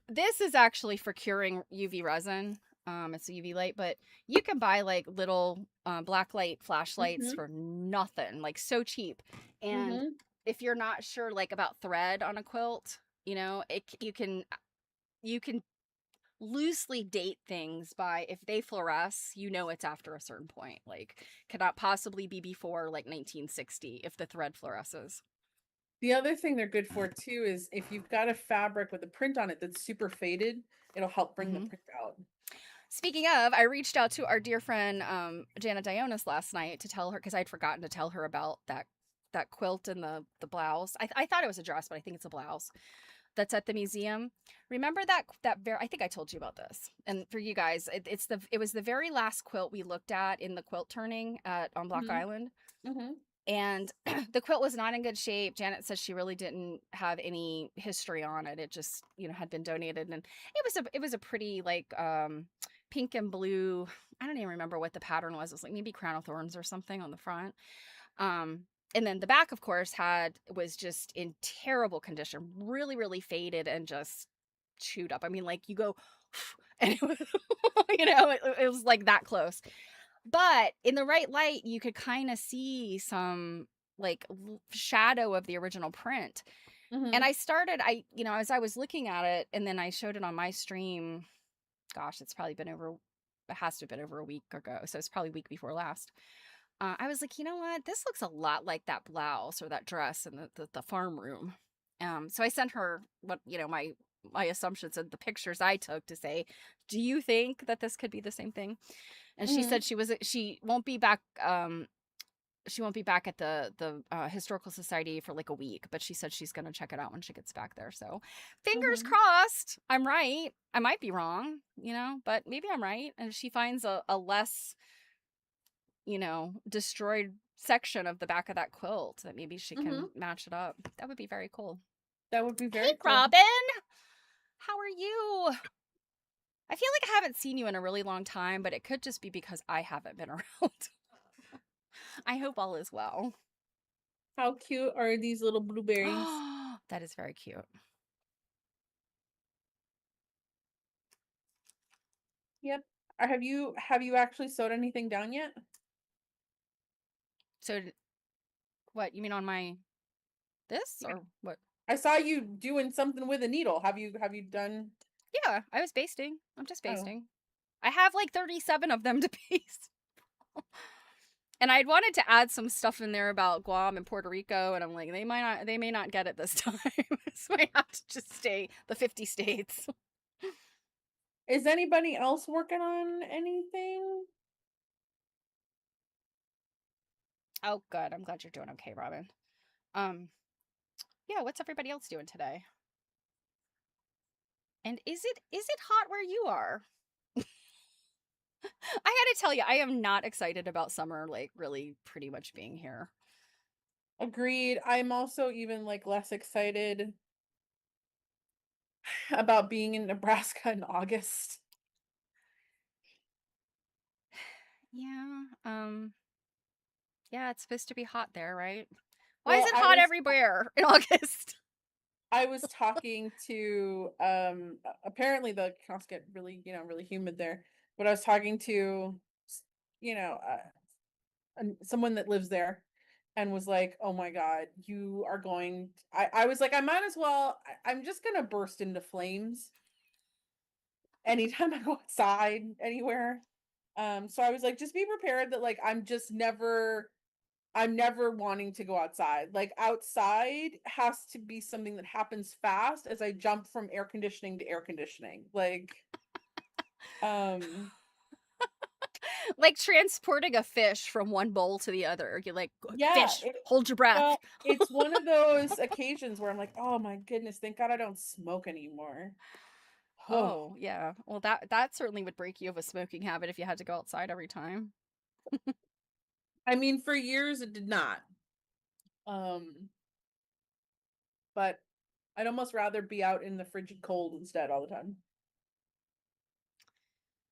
this is actually for curing UV resin. It's a UV light, but you can buy like little black light flashlights Mhm. for nothing, like so cheap. And Mhm. if you're not sure like about thread on a quilt, you know, you can loosely date things by if they fluoresce, you know it's after a certain point. Like cannot possibly be before like 1960 if the thread fluoresces. The other thing they're good for too is if you've got a fabric with a print on it that's super faded, it'll help bring the Mm-hmm. print out. Speaking of, I reached out to our dear friend Jana Dionis last night to tell her because I'd forgotten to tell her about that quilt and the blouse. I thought it was a dress, but I think it's a blouse that's at the museum. Remember that very? I think I told you about this. And for you guys, it was the very last quilt we looked at in the quilt turning at on Block Mhm. Island. Mhm. And the quilt was not in good shape. Janet says she really didn't have any history on it. It just, you know, had been donated, and it was a pretty like pink and blue. I don't even remember what the pattern was. It was like maybe crown of thorns or something on the front. Um and then the back, of course, was just in terrible condition, really, really faded and just chewed up. I mean, like you go, and it was, it was like that close. But in the right light, you could kind of see some like shadow of the original print. And Mhm. I started, as I was looking at it, and then I showed it on my stream. Gosh, it has to have been over a week ago. So it's probably a week before last. I was like, you know what? This looks a lot like that blouse or that dress in the farm room. So I sent her what, my assumptions and the pictures I took to say, do you think that this could be the same thing? And she Mhm. said she won't be back. She won't be back at the historical society for like a week, but she said she's gonna check it out when she gets back there. So fingers Mhm. crossed. I'm right. I might be wrong, but maybe I'm right. And if she finds a less, destroyed section of the back of that quilt, that maybe she can Mhm. match it up. That would be very cool. That would be Hey, very cool. Robin, how are you? I feel like I haven't seen you in a really long time, but it could just be because I haven't been around. I hope all is well. How cute are these little blueberries? That is very cute. Yep. Have you actually sewed anything down yet? So, what you mean on my this Yeah. or what? I saw you doing something with a needle. Have you done? Yeah, I was basting. I'm just Oh, basting. I have like 37 of them to baste. And I'd wanted to add some stuff in there about Guam and Puerto Rico, and I'm like, they may not get it this time. This might have to just stay the 50 states. is anybody else working on anything? Oh, good. I'm glad you're doing okay, Robin. Um, yeah, what's everybody else doing today? And is it hot where you are? I gotta tell you, I am not excited about summer, like really pretty much being here. Agreed. I'm also even like less excited about being in Nebraska in August. Yeah. Yeah, it's supposed to be hot there, right? Why is Well, it hot everywhere in August? I was talking to apparently the camps get really, really humid there. But I was talking to s- you know, someone that lives there and was like, "Oh my god, you are going." I was like, "I might as well. I'm just gonna burst into flames anytime I go outside anywhere." So I was like, "Just be prepared that like I'm never wanting to go outside. Like outside has to be something that happens fast as I jump from air conditioning to air conditioning. Like, um, Like transporting a fish from one bowl to the other. You're like, yeah, fish, hold your breath. well, it's one of those occasions where I'm like, "Oh my goodness, thank God I don't smoke anymore." Oh, Oh, yeah. Well, that certainly would break you of a smoking habit if you had to go outside every time. I mean, for years it did not. Um, but I'd almost rather be out in the frigid cold instead all the time.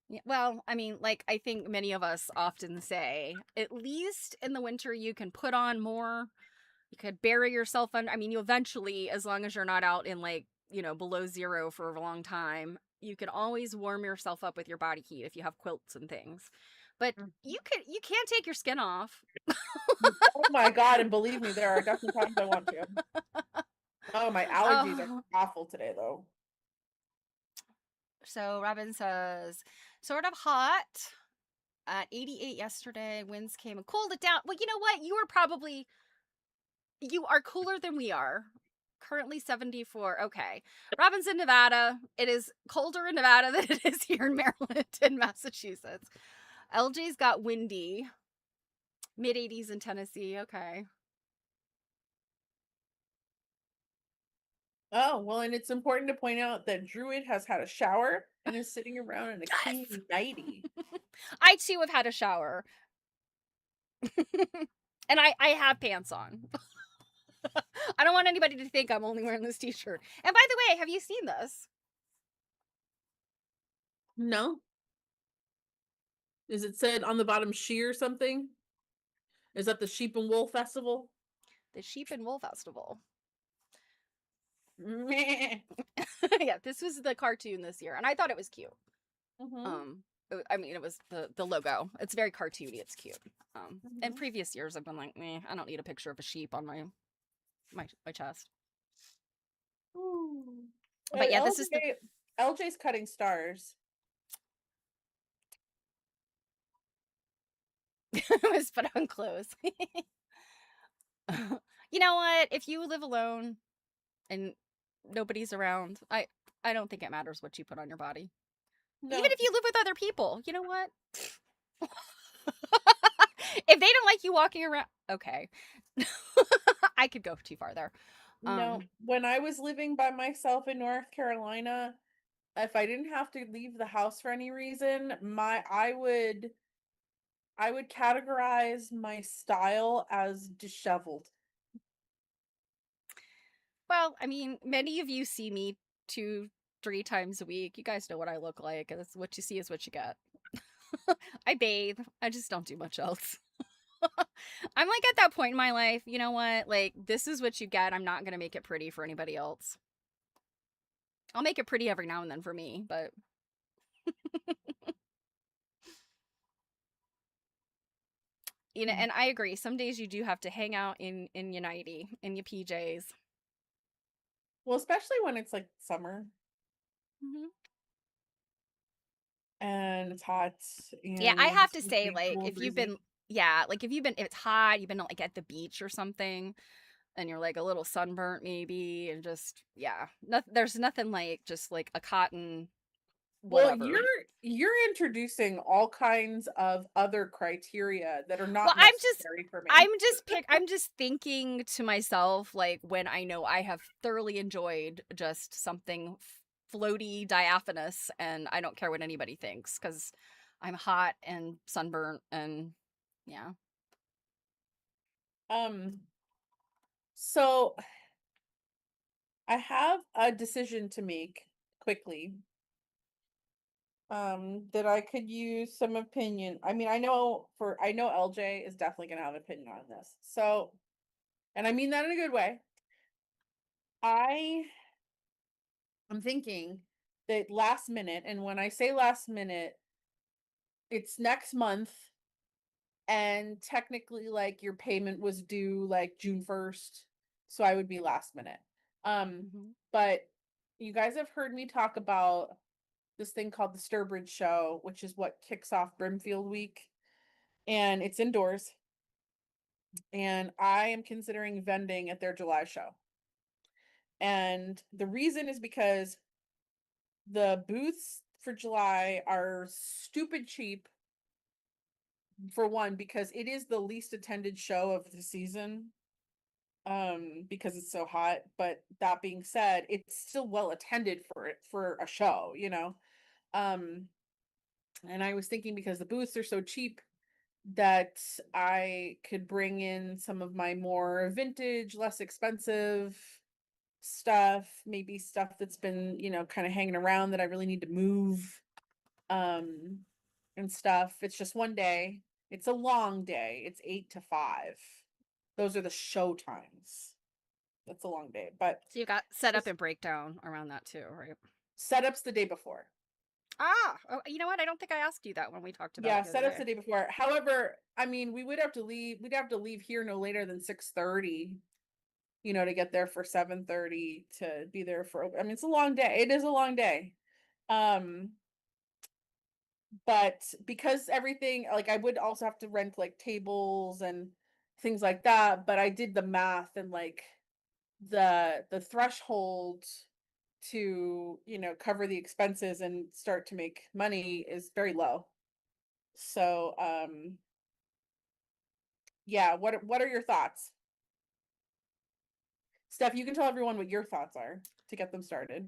Yeah, well, I mean, like I think many of us often say, at least in the winter you can put on more. You could bury yourself under. I mean, you eventually, as long as you're not out in like, below zero for a long time, you can always warm yourself up with your body heat if you have quilts and things. But Mhm. you can't take your skin off. Oh my God, and believe me, there are definitely times I want to. Oh, my allergies are Oh, awful today though. so Robin says, sort of hot at 88 yesterday. Winds came and cooled it down. Well, you know what? You are cooler than we are. Currently 74. Okay. Robin's in Nevada. It is colder in Nevada than it is here in Maryland and Massachusetts. LJ's got windy, mid 80s in Tennessee. Okay. Oh, well, and it's important to point out that Druid has had a shower and is sitting around in a Yes. clean nightie. I too have had a shower. And I have pants on. I don't want anybody to think I'm only wearing this t-shirt. And by the way, have you seen this? No? Is it said on the bottom she or something? Is that the Sheep and Wool Festival? The Sheep and Wool Festival. Meh. Yeah, this was the cartoon this year, and I thought it was cute. Mm-hmm. Um, I mean, it was the logo. It's very cartoony. It's cute. In Mm-hmm. previous years, I've been like, I don't need a picture of a sheep on my chest. Ooh. But yeah, this is the LJ's cutting stars. was put on clothes. You know what? If you live alone and nobody's around, I don't think it matters what you put on your body. Even No, if you live with other people, you know what? If they don't like you walking around, okay. I could go too far there. no. When I was living by myself in North Carolina, if I didn't have to leave the house for any reason, I would categorize my style as disheveled. Well, I mean, many of you see me 2, 3 times a week. You guys know what I look like. It's what you see is what you get. I bathe. I just don't do much else. I'm like at that point in my life, you know what? Like, this is what you get. I'm not going to make it pretty for anybody else. I'll make it pretty every now and then for me, but Mm. and I agree. Some days you do have to hang out in your nightie, in your PJs. Well, especially when it's like summer Hmm. and it's hot Yeah, and I have it's to supposed to say, be like, cool and if you've breezy. been, yeah, like if you've been, if it's hot, you've been like at the beach or something, and you're like a little sunburnt maybe, and just yeah, there's nothing like just like a cotton Well, whatever. you're introducing all kinds of other criteria that are Well, not necessary for me. I'm just thinking to myself, like, when I know I have thoroughly enjoyed just something floaty, diaphanous, and I don't care what anybody thinks because I'm hot and sunburnt and yeah. Um, so I have a decision to make quickly, that I could use some opinion. I mean, I know LJ is definitely gonna have an opinion on this. So, and I mean that in a good way. I am thinking that last minute, and when I say last minute, it's next month, and technically like your payment was due like June 1st, so I would be last minute. Um, Hmm. but you guys have heard me talk about this thing called the Sturbridge Show, which is what kicks off Brimfield Week, and it's indoors. And I am considering vending at their July show. And the reason is because the booths for July are stupid cheap, for one, because it is the least attended show of the season, because it's so hot. But that being said, it's still well attended for a show, you know. Um, and I was thinking because the booths are so cheap that I could bring in some of my more vintage, less expensive stuff, maybe stuff that's been, kind of hanging around that I really need to move, um and stuff. It's just one day. It's a long day. It's 8 to 5. Those are the show times. That's a long day, but So you got it's set up just and breakdown around that too, right? setups the day before. Ah, oh, you know what? I don't think I asked you that when we talked about Yeah, it the other setups day. the day before. However, I mean, we'd have to leave here no later than 6:30, to get there for 7:30 to be there for, I mean, it's a long day. It is a long day. Um, but because everything, like, I would also have to rent like tables and things like that, but I did the math, and like the threshold to, cover the expenses and start to make money is very low. So, yeah, what are your thoughts? Steph, you can tell everyone what your thoughts are to get them started.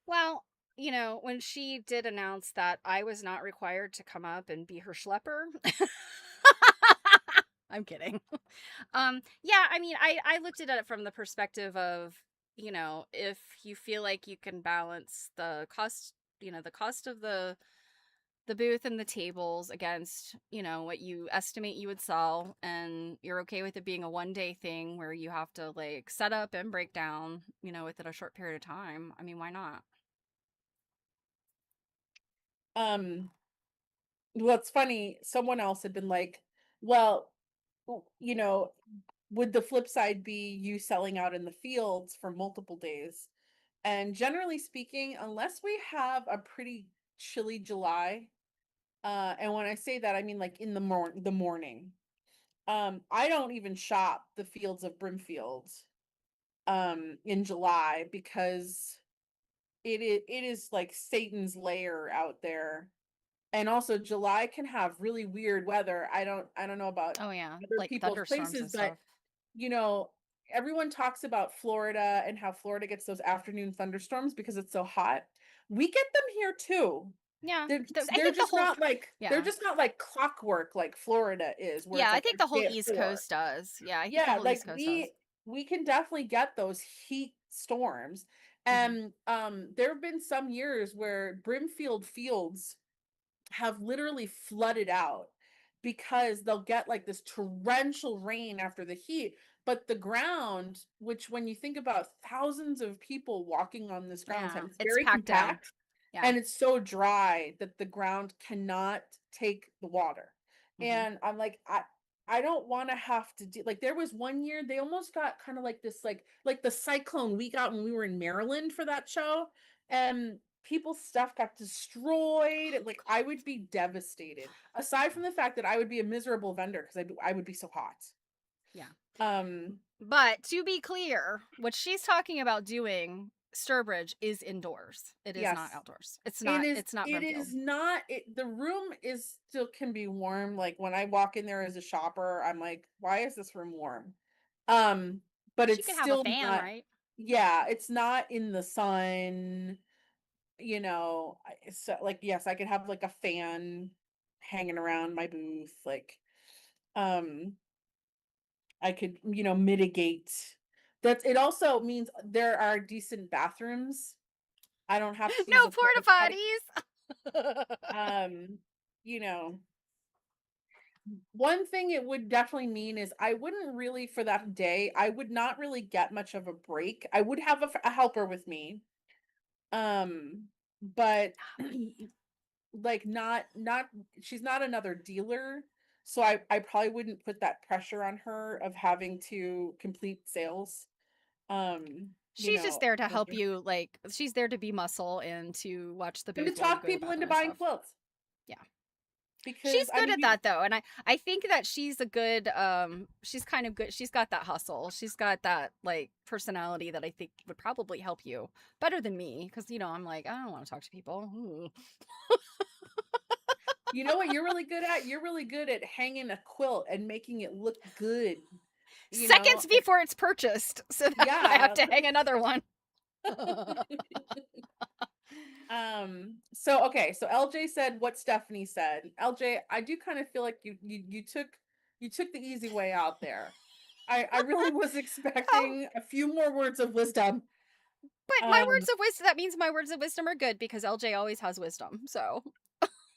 Well, when she did announce that I was not required to come up and be her schlepper, I'm kidding. Yeah, I mean, I looked at it from the perspective of, if you feel like you can balance the cost, the cost of the booth and the tables against, you know, what you estimate you would sell, and you're okay with it being a 1 day thing where you have to like set up and break down, you know, within a short period of time, I mean, why not? Um, what's funny, someone else had been like, well, you know, would the flip side be you selling out in the fields for multiple days? And generally speaking, unless we have a pretty chilly July, and when I say that, I mean like in the morning. I don't even shop the fields of Brimfield in July because it is like Satan's lair out there. And also July can have really weird weather. I don't know about Oh yeah, other like people's thunderstorms places, and but stuff. you know, everyone talks about Florida and how Florida gets those afternoon thunderstorms because it's so hot. We get them here too. Yeah, I They're think the just whole not like they're yeah. just not like clockwork like Florida is, where Yeah, it's I like think every the whole day at East 4. Coast does. Yeah, I think the Yeah, whole like East Coast does. we can definitely get those heat storms. Hmm. And there have been some years where Brimfield fields have literally flooded out because they'll get like this torrential rain after the heat, but the ground, which when you think about thousands of people walking on this ground time, Yeah, it's it's very packed down. compact Yeah. and it's so dry that the ground cannot take the water. Hmm. And I'm like, I don't want to have to do, like, there was one year they almost got kind of like this like the cyclone we got when we were in Maryland for that show, and people's stuff got destroyed. Like, I would be devastated. Aside from the fact that I would be a miserable vendor because I would be so hot. Yeah. Um, But to be clear, what she's talking about doing, Sturbridge, is indoors. It is not yes. outdoors. It's It not. is It's not it Brimfield. is not the room is still can be warm. Like when I walk in there as a shopper, I'm like, why is this room warm? Um, but She it's could have a still fan, not, right? yeah, it's not in the sun, so like yes, I could have like a fan hanging around my booth, like um I could, mitigate. That it also means there are decent bathrooms. I don't have to use No a porta porta potty. potties. Um, you know, one thing it would definitely mean is I wouldn't really, for that day, I would not really get much of a break. I would have a helper with me. But Not me. like not she's not another dealer. So I probably wouldn't put that pressure on her of having to complete sales. Um, you She's just know, there to help you. Like she's there to be muscle and to watch the and to booth while you talk go to the people into bathroom and buying stuff. quilts Yeah. because She's I good mean at that though, and I think that she's a good she's kind of good. She's got that hustle. She's got that like personality that I think would probably help you better than me, cuz you know, I'm like, I don't want to talk to people. Ooh. you know what you're really good at? You're really good at hanging a quilt and making it look good, you know? Seconds before it's purchased so that I have Yeah. to hang another one. So okay, so LJ said what Stephanie said. LJ, I do kind of feel like you took the easy way out there. I really was Oh, expecting a few more words of wisdom. but my Um, words of wisdom, that means my words of wisdom are good because LJ always has wisdom. So,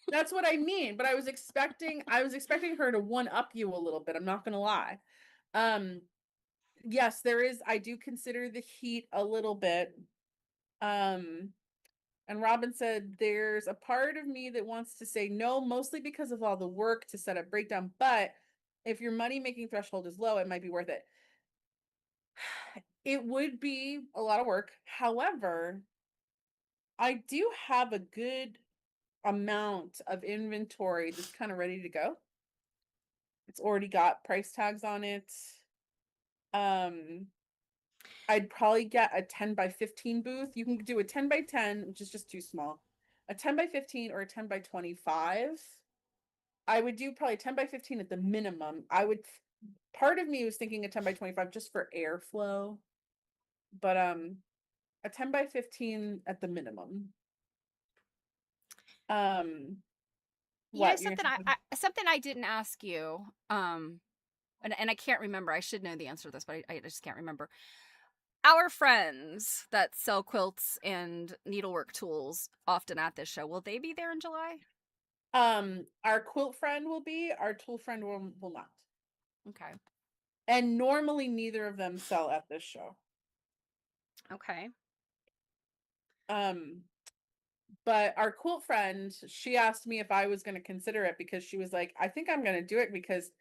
that's what I mean, but I was expecting her to one up you a little bit. I'm not gonna lie. Um, yes, I do consider the heat a little bit. Um, And Robin said, there's a part of me that wants to say no, mostly because of all the work to set up breakdown. But if your money making threshold is low, it might be worth it. It would be a lot of work. However, I do have a good amount of inventory that's kind of ready to go. It's already got price tags on it. Um, I'd probably get a 10 by 15 booth. You can do a 10 by 10, which is just too small, a 10 by 15 or a 10 by 25. I would do probably 10 by 15 at the minimum. Part of me was thinking a 10 by 25 just for airflow, but a 10 by 15 at the minimum. Um you know what you're something gonna say? something I didn't ask you and I can't remember. I should know the answer to this, but I just can't remember. Our friends that sell quilts and needlework tools often at this show, will they be there in July? Our quilt friend will be, our tool friend will not. Okay. And normally neither of them sell at this show. Okay. Um, but our quilt friend, she asked me if I was going to consider it because she was like, I think I'm going to do it because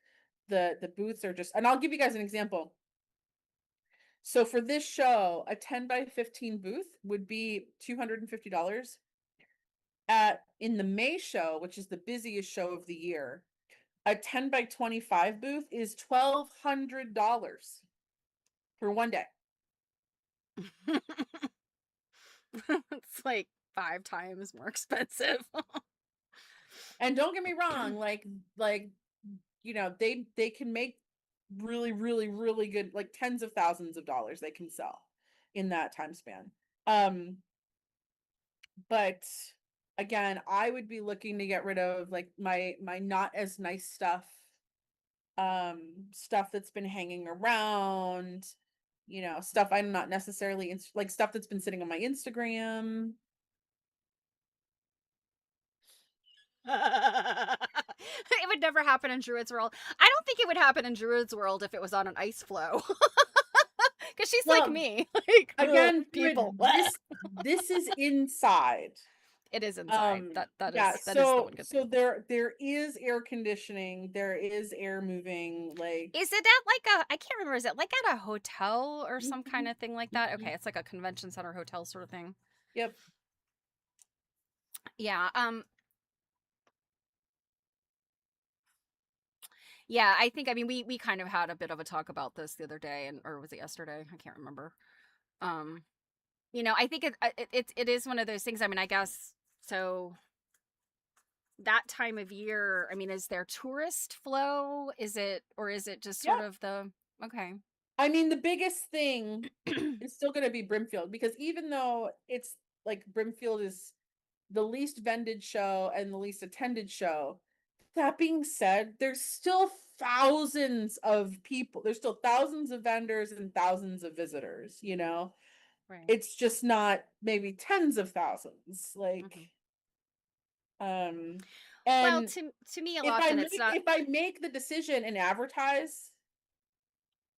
the booths are just, and I'll give you guys an example. So for this show, a 10 by 15 booth would be $250. At in the May show, which is the busiest show of the year, a 10 by 25 booth is $1,200 for one day. It's like 5 times more expensive. And don't get me wrong, like they can make really, really, really good, like tens of thousands of dollars they can sell in that time span. Um, but again, I would be looking to get rid of like my not as nice stuff, stuff that's been hanging around, stuff I'm not necessarily like stuff that's been sitting on my Instagram. It would never happen in Druid's World. I don't think it would happen in Druid's World if it was on an ice floe. Because she's like Well, me. Like, ugh, again, people. this is inside. It is inside. Yeah, That is the so one good so thing. there is air conditioning, there is air moving, like Is it at like a, I can't remember, is it like at a hotel or some kind mhm, of thing like that? mhm, Okay, it's like a convention center hotel sort of thing. yep. Yeah, yeah, I think, I mean, we kind of had a bit of a talk about this the other day, and or was it yesterday? I can't remember. Um, I think it is one of those things. I mean, I guess so. That time of year, I mean, is there tourist flow? Is it, or is it just sort Yep. of the okay? I mean, the biggest thing is still gonna be Brimfield because even though it's like Brimfield is the least vended show and the least attended show, that being said, there's still thousands of people. There's still thousands of vendors and thousands of visitors, you know? Right. It's just not maybe tens of thousands. Like, Hmm. um, Well, and to me, if I often it's make not if I make the decision and advertise,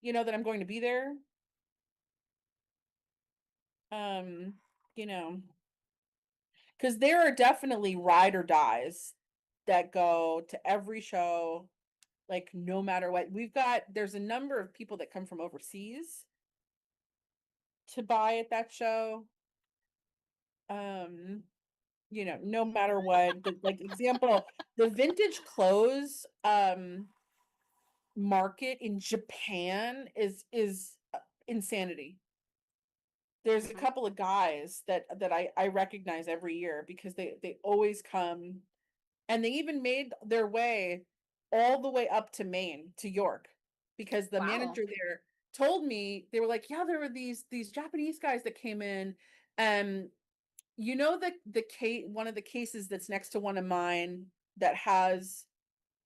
that I'm going to be there, um, you know, because there are definitely ride or dies that go to every show, like no matter what. There's a number of people that come from overseas to buy at that show. Um, no matter what, like example, the vintage clothes market in Japan is insanity. There's a Mhm. couple of guys that I recognize every year because they always come, and they even made their way all the way up to Maine, to York, because the Wow. manager there told me, they were like, yeah, there were these Japanese guys that came in, and the case, one of the cases that's next to one of mine that has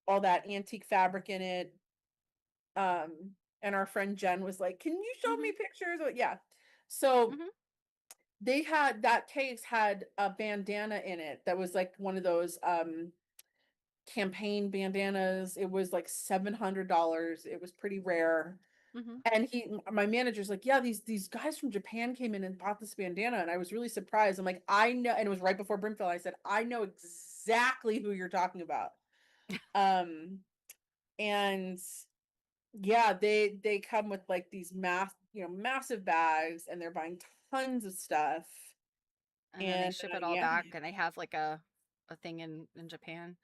all that antique fabric in it. And our friend Jen was like, can you show Hmm. me pictures? Yeah. So Hmm. they had that case had a bandana in it that was like one of those campaign bandanas. It was like $700. It was pretty rare. Hmm. And my manager's like, yeah, these guys from Japan came in and bought this bandana, and I was really surprised. I'm like, I know, and it was right before Brimfield. I said, I know exactly who you're talking about. Um, and yeah, they come with like these massive bags, and they're buying tons of stuff. And then they And ship it all yeah, back, and they have like a thing in Japan.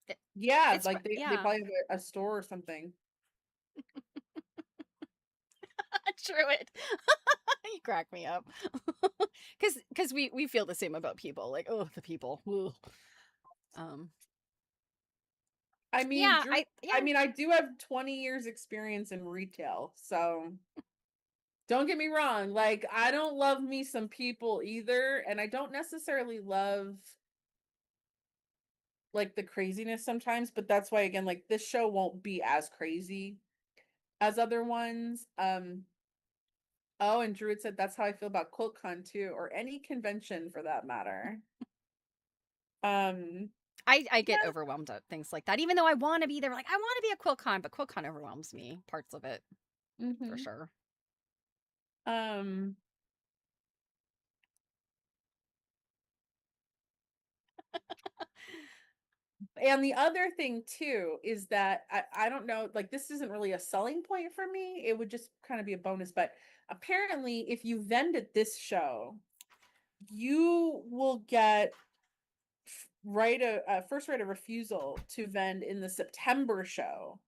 It, yeah, it's like they yeah, probably have a store or something. true it. You crack me up. Because we feel the same about people. Like, oh, the people. Ugh. Um, I mean, yeah, Drew, I yeah. mean, I do have 20 years experience in retail, so don't get me wrong. Like, I don't love me some people either, and I don't necessarily love like the craziness sometimes, but that's why again, like this show won't be as crazy as other ones. Oh, and Druid said that's how I feel about QuiltCon too, or any convention for that matter. Um, I get Yeah. overwhelmed at things like that. Even though I want to be there, like I want to be a QuiltCon, but QuiltCon overwhelms me, parts of it for Hmm. sure. Um, and the other thing too is that I don't know, like this isn't really a selling point for me. It would just kind of be a bonus, but apparently if you vend at this show, you will get first right of refusal to vend in the September show,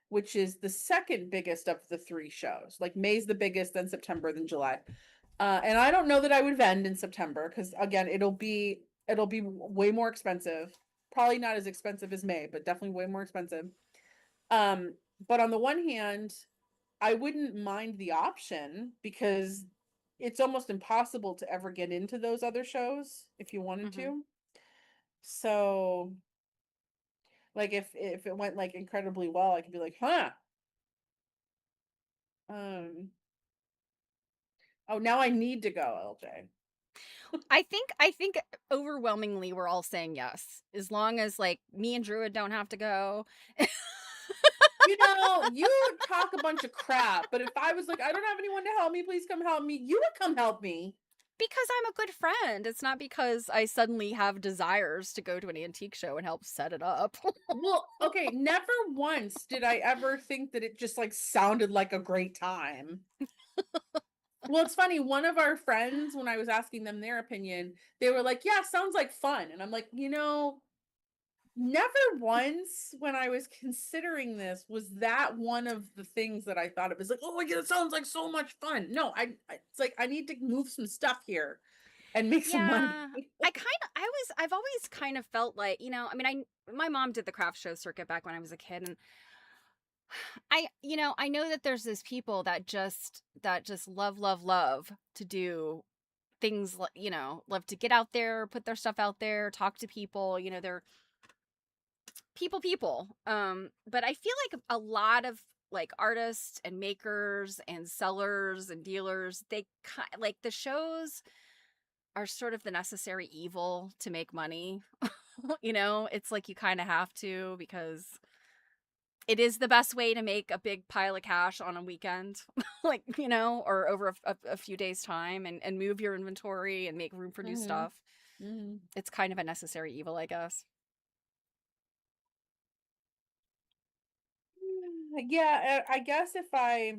which is the second biggest of the three shows. Like May's the biggest, then September, then July. And I don't know that I would vend in September because again, it'll be way more expensive. Probably not as expensive as May, but definitely way more expensive. Um, but on the one hand, I wouldn't mind the option because it's almost impossible to ever get into those other shows if you wanted Hmm. to. So, like, if it went, like, incredibly well, I could be like, "Huh, um, oh, now I need to go, LJ." I think overwhelmingly we're all saying yes, as long as like me and Druid don't have to go. You talk a bunch of crap, but if I was like, "I don't have anyone to help me, please come help me," you would come help me. Because I'm a good friend. It's not because I suddenly have desires to go to an antique show and help set it up. Well, okay, never once did I ever think that it just, like, sounded like a great time. Well, it's funny, one of our friends, when I was asking them their opinion, they were like, "Yeah, sounds like fun," and I'm like, never once when I was considering this was that one of the things that I thought it was like, "Oh my god, it sounds like so much fun." No, it's like I need to move some stuff here and make some money. Yeah. I've always kind of felt like, I mean, my mom did the craft show circuit back when I was a kid, and I know that there's these people that just love to do things like, love to get out there, put their stuff out there, talk to people, they're people. But I feel like a lot of like artists and makers and sellers and dealers, like the shows are sort of the necessary evil to make money. It's like you kind of have to because it is the best way to make a big pile of cash on a weekend, like, or over a few days' time and move your inventory and make room for new Mhm. stuff. Mhm. It's kind of a necessary evil, I guess. Yeah, I guess if I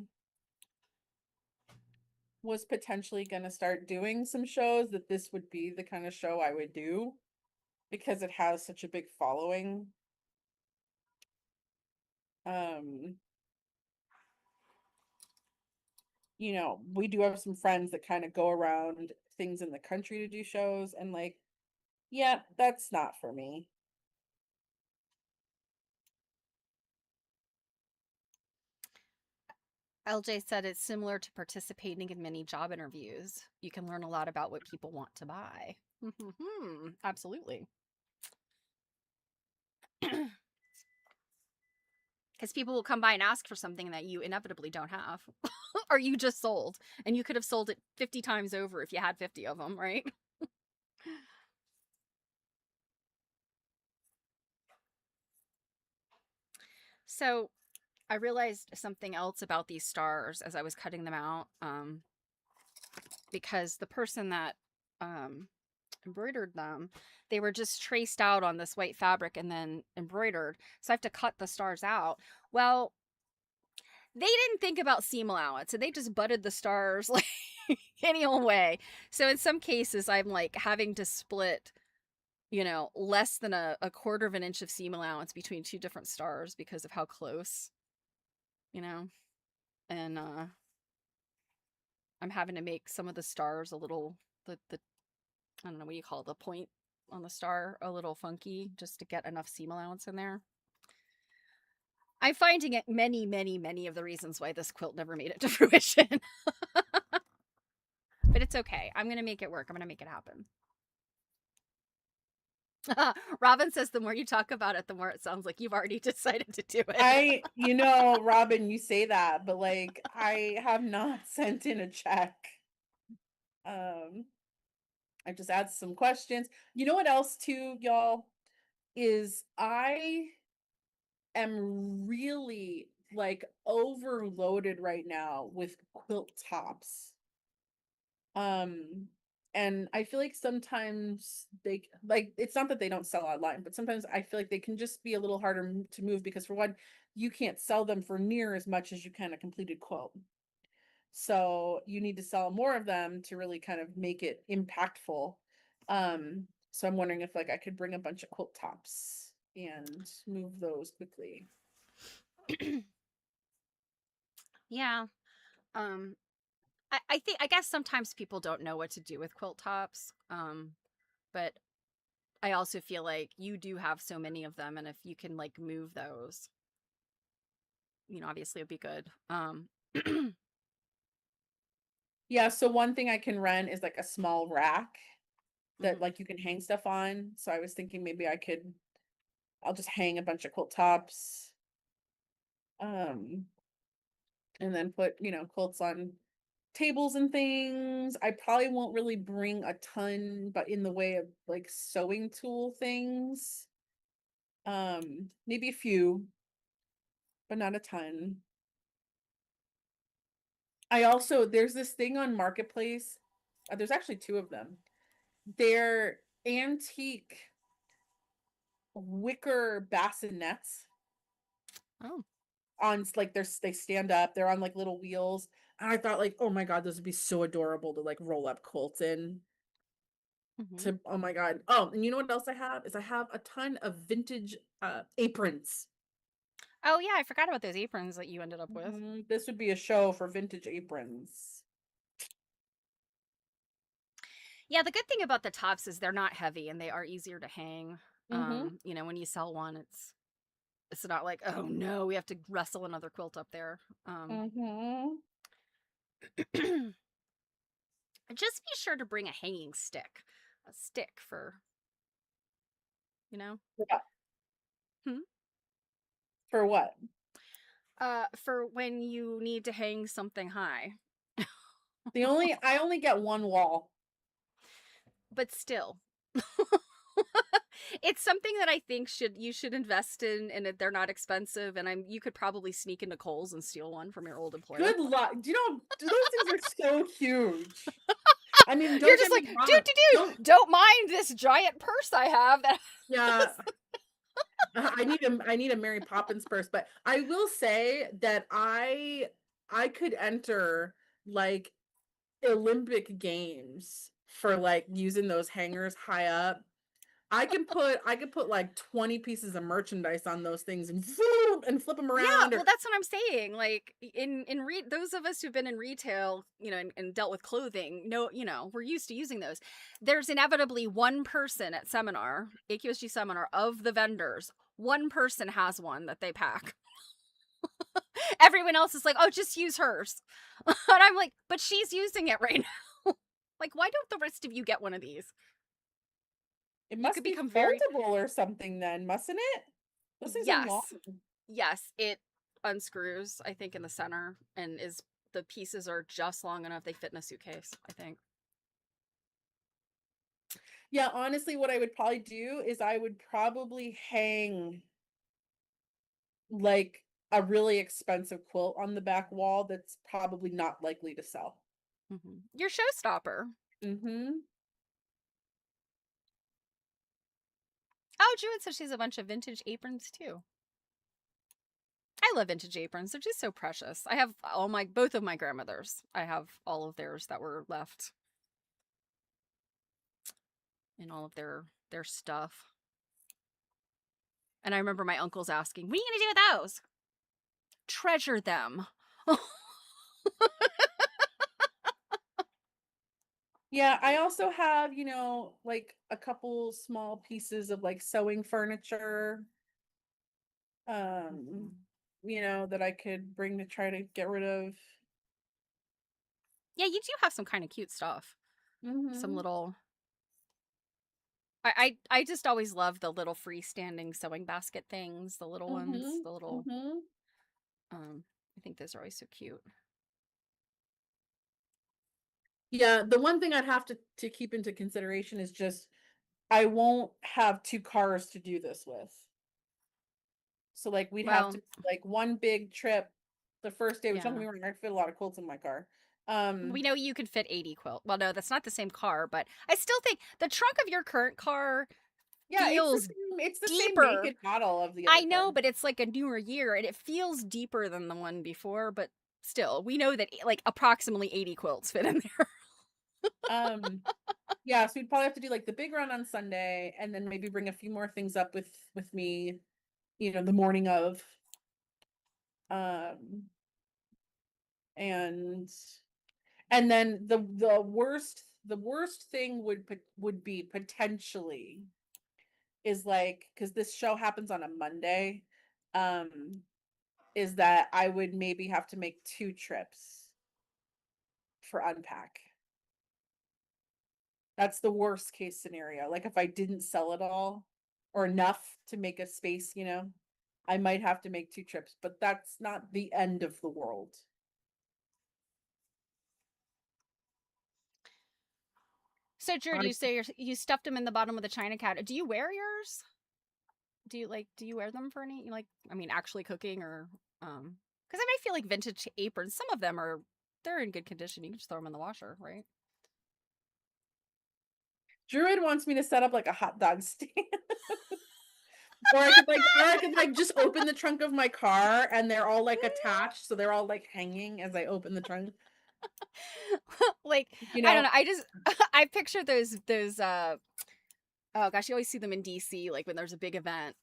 was potentially going to start doing some shows, that this would be the kind of show I would do because it has such a big following. Um, we do have some friends that kind of go around things in the country to do shows, and like, yeah, that's not for me. LJ said it's similar to participating in many job interviews. You can learn a lot about what people want to buy. Absolutely. Because people will come by and ask for something that you inevitably don't have, or you just sold, and you could have sold it 50 times over if you had 50 of them, right? So I realized something else about these stars as I was cutting them out, because the person that um, embroidered them, they were just traced out on this white fabric and then embroidered. So I have to cut the stars out. Well, they didn't think about seam allowance and they just butted the stars like any old way. So in some cases, I'm like having to split, less than a quarter of an inch of seam allowance between two different stars because of how close, you know, and I'm having to make some of the stars a little, the I don't know what you call it, the point on the star a little funky just to get enough seam allowance in there. I'm finding it many of the reasons why this quilt never made it to fruition. But it's okay. I'm going to make it work. I'm going to make it happen. Robin says the more you talk about it, the more it sounds like you've already decided to do it. Robin, you say that, but like, I have not sent in a check. Um, I just asked some questions. You know what else too, y'all? is I am really like overloaded right now with quilt tops. Um, and I feel like sometimes like it's not that they don't sell online, but sometimes I feel like they can just be a little harder to move because for one, you can't sell them for near as much as you can a completed quilt. So you need to sell more of them to really kind of make it impactful. So I'm wondering if like I could bring a bunch of quilt tops and move those quickly. Yeah. Um, I think I guess sometimes people don't know what to do with quilt tops. But I also feel like you do have so many of them, and if you can like move those, obviously it'd be good. Yeah, so one thing I can rent is like a small rack that Mhm. like you can hang stuff on. So I was thinking maybe I'll just hang a bunch of quilt tops. Um, and then put, quilts on tables and things. I probably won't really bring a ton, but in the way of like sewing tool things. Maybe a few, but not a ton. There's this thing on Marketplace. There's actually two of them. They're antique wicker bassinets Oh. like they stand up, they're on like little wheels. And I thought like, oh my God, those would be so adorable to like roll up quilts in. Mhm. To Oh my God. Oh, and you know what else I have? Is I have a ton of vintage aprons. Oh yeah, I forgot about those aprons that you ended up with. This would be a show for vintage aprons. Yeah, the good thing about the tops is they're not heavy and they are easier to hang. Mm-hmm. When you sell one, it's not like, oh no, we have to wrestle another quilt up there. Mm-hmm. Just be sure to bring a hanging stick, a stick for Yeah. hmm? For what? For when you need to hang something high. I only get one wall. But still, it's something that I think you should invest in, and they're not expensive. And you could probably sneak into Kohl's and steal one from your old employer. Good luck. Those things are so huge. I mean, You're don't just get like, me dude, wrong. dude, Don't dude, don't mind this giant purse I have. That Yeah, I need a Mary Poppins purse, but I will say that I could enter like Olympic games for like using those hangers high up. I could put like 20 pieces of merchandise on those things and flip them Yeah, around well, or that's what I'm saying. Like those of us who've been in retail, and dealt with clothing, we're used to using those. There's inevitably one person at seminar, AQSG seminar, of the vendors. One person has one that they pack. Everyone else is like, "Oh, just use hers," and I'm like, "But she's using it right now." Like, why don't the rest of you get one of these? it You could must be become very foldable or something then, mustn't it? Those things are long. yes, yes. It unscrews, I think, in the center, and is the pieces are just long enough they fit in a suitcase. I think. Yeah, honestly, what I would probably do is I would probably hang like a really expensive quilt on the back wall that's probably not likely to sell. Your showstopper. Mhm. Oh, Jewett says she has a bunch of vintage aprons too. I love vintage aprons. They're just so precious. I have both of my grandmothers. I have all of theirs that were left in all of their stuff. And I remember my uncles asking, "What are you gonna do with those?" Treasure them. Yeah, I also have, like a couple small pieces of like sewing furniture, um, Mhm. that I could bring to try to get rid of. Yeah, you do have some kind of cute stuff. Some Mhm. little. I just always love the little freestanding sewing basket things. The little ones. Mhm. The little. Mhm. I think those are always so cute. Yeah, the one thing I'd have to keep into consideration is just I won't have 2 cars to do this with. So, like, we'd have to Well, like, one big trip the first day, which don't get yeah. me wrong, I fit a lot of quilts in my car. We Um, know you could fit 80 quilt. Well, no, that's not the same car, but I still think the trunk of your current car yeah, feels it's the same make deeper. and model of the I other car. know, but it's like a newer year and it feels deeper than the one before, but still, we know that like approximately 80 quilts fit in there. Um, yeah, so we'd probably have to do, like, the big run on Sunday and then maybe bring a few more things up with me, the morning of, um, and then the worst thing would be potentially is, like, because this show happens on a Monday, um, is that I would maybe have to make 2 trips for unpack. That's the worst case scenario, like, if I didn't sell it all or enough to make a space, I might have to make 2 trips, but that's not the end of the world. So, Drew, I you say you stuffed them in the bottom of the china cat. Do you wear yours? Do you wear them for any like I mean actually cooking or because I might feel like vintage aprons. Some of them are they're in good condition. You can just throw them in the washer, right? Druid wants me to set up, like, a hot dog stand, or I could, just open the trunk of my car and they're all, like, attached, so they're all, like, hanging as I open the trunk, Like you I don't know? know. I just I picture those oh gosh, you always see them in DC like when there's a big event.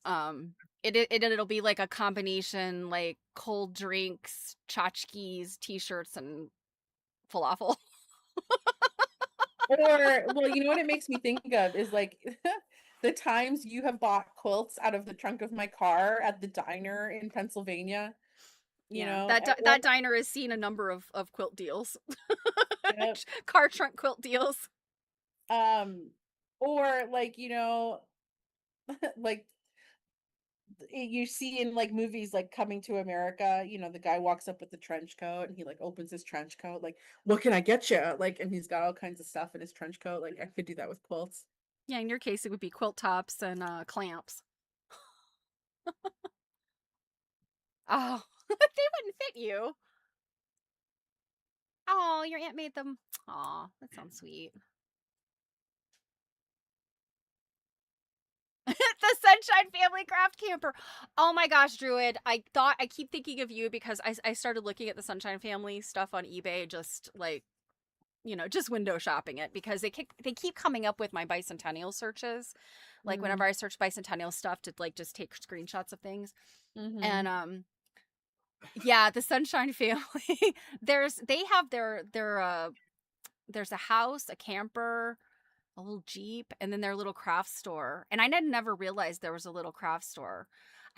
It'll be like a combination like cold drinks, tchotchkes, t-shirts, and falafel. Or well, you know what it makes me think of is, like, the times you have bought quilts out of the trunk of my car at the diner in Pennsylvania, Yeah, or that diner has seen a number of quilt deals, yep, car trunk quilt deals. um, or, like, like, you see in, like, movies like Coming to America, the guy walks up with the trench coat and he, like, opens his trench coat, like, "What can I get you?" Like, and he's got all kinds of stuff in his trench coat, like, I could do that with quilts. Yeah, in your case, it would be quilt tops and clamps. Oh, they wouldn't fit you. Oh, your aunt made them. Oh, that sounds sweet. The Sunshine Family Craft Camper. Oh my gosh, Druid. I keep thinking of you because I started looking at the Sunshine Family stuff on eBay, just like, just window shopping it because they keep coming up with my bicentennial searches. Like whenever Mm, I search bicentennial stuff to like just take screenshots of things. And mhm, yeah, the Sunshine Family. They have there's a house, a camper, a little Jeep, and then their little craft store. And I had never realized there was a little craft store.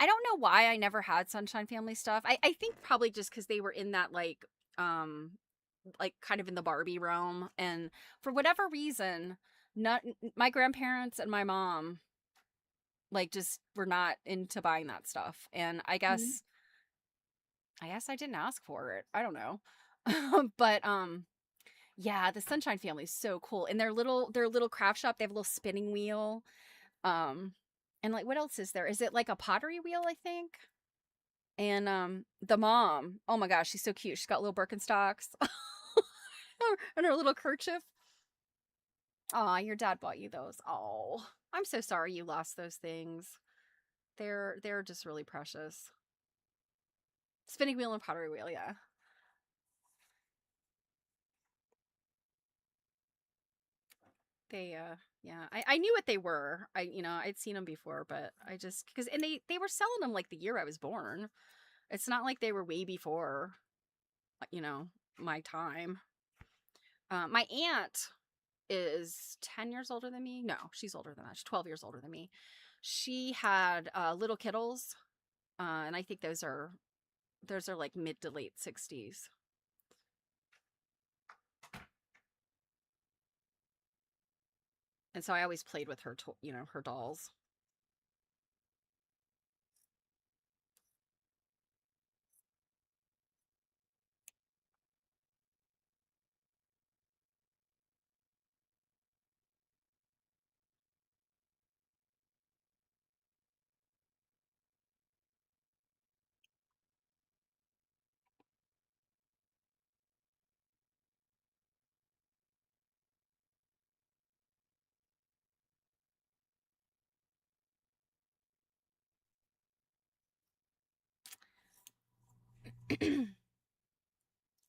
I don't know why I never had Sunshine Family stuff. I think probably just because they were in that um like kind of in the Barbie realm. And for whatever reason, not my grandparents and my mom like just were not into buying that stuff. And mhm. I guess I didn't ask for it. I don't know. But yeah, the Sunshine Family is so cool. And their little craft shop, they have a little spinning wheel. Um and like what else is there? Is it like a pottery wheel, I think? And the mom, oh my gosh, she's so cute. She's got little Birkenstocks and her little kerchief. Aw, your dad bought you those. Oh, I'm so sorry you lost those things. They're just really precious. Spinning wheel and pottery wheel, yeah. They yeah, I knew what they were. I'd seen them before, but I just because and they were selling them like the year I was born. It's not like they were way before, you know, my time. My aunt is 10 years older than me. No, she's older than that. She's 12 years older than me. She had little kittles, and I think those are like mid to late 60s. And so I always played with her dolls.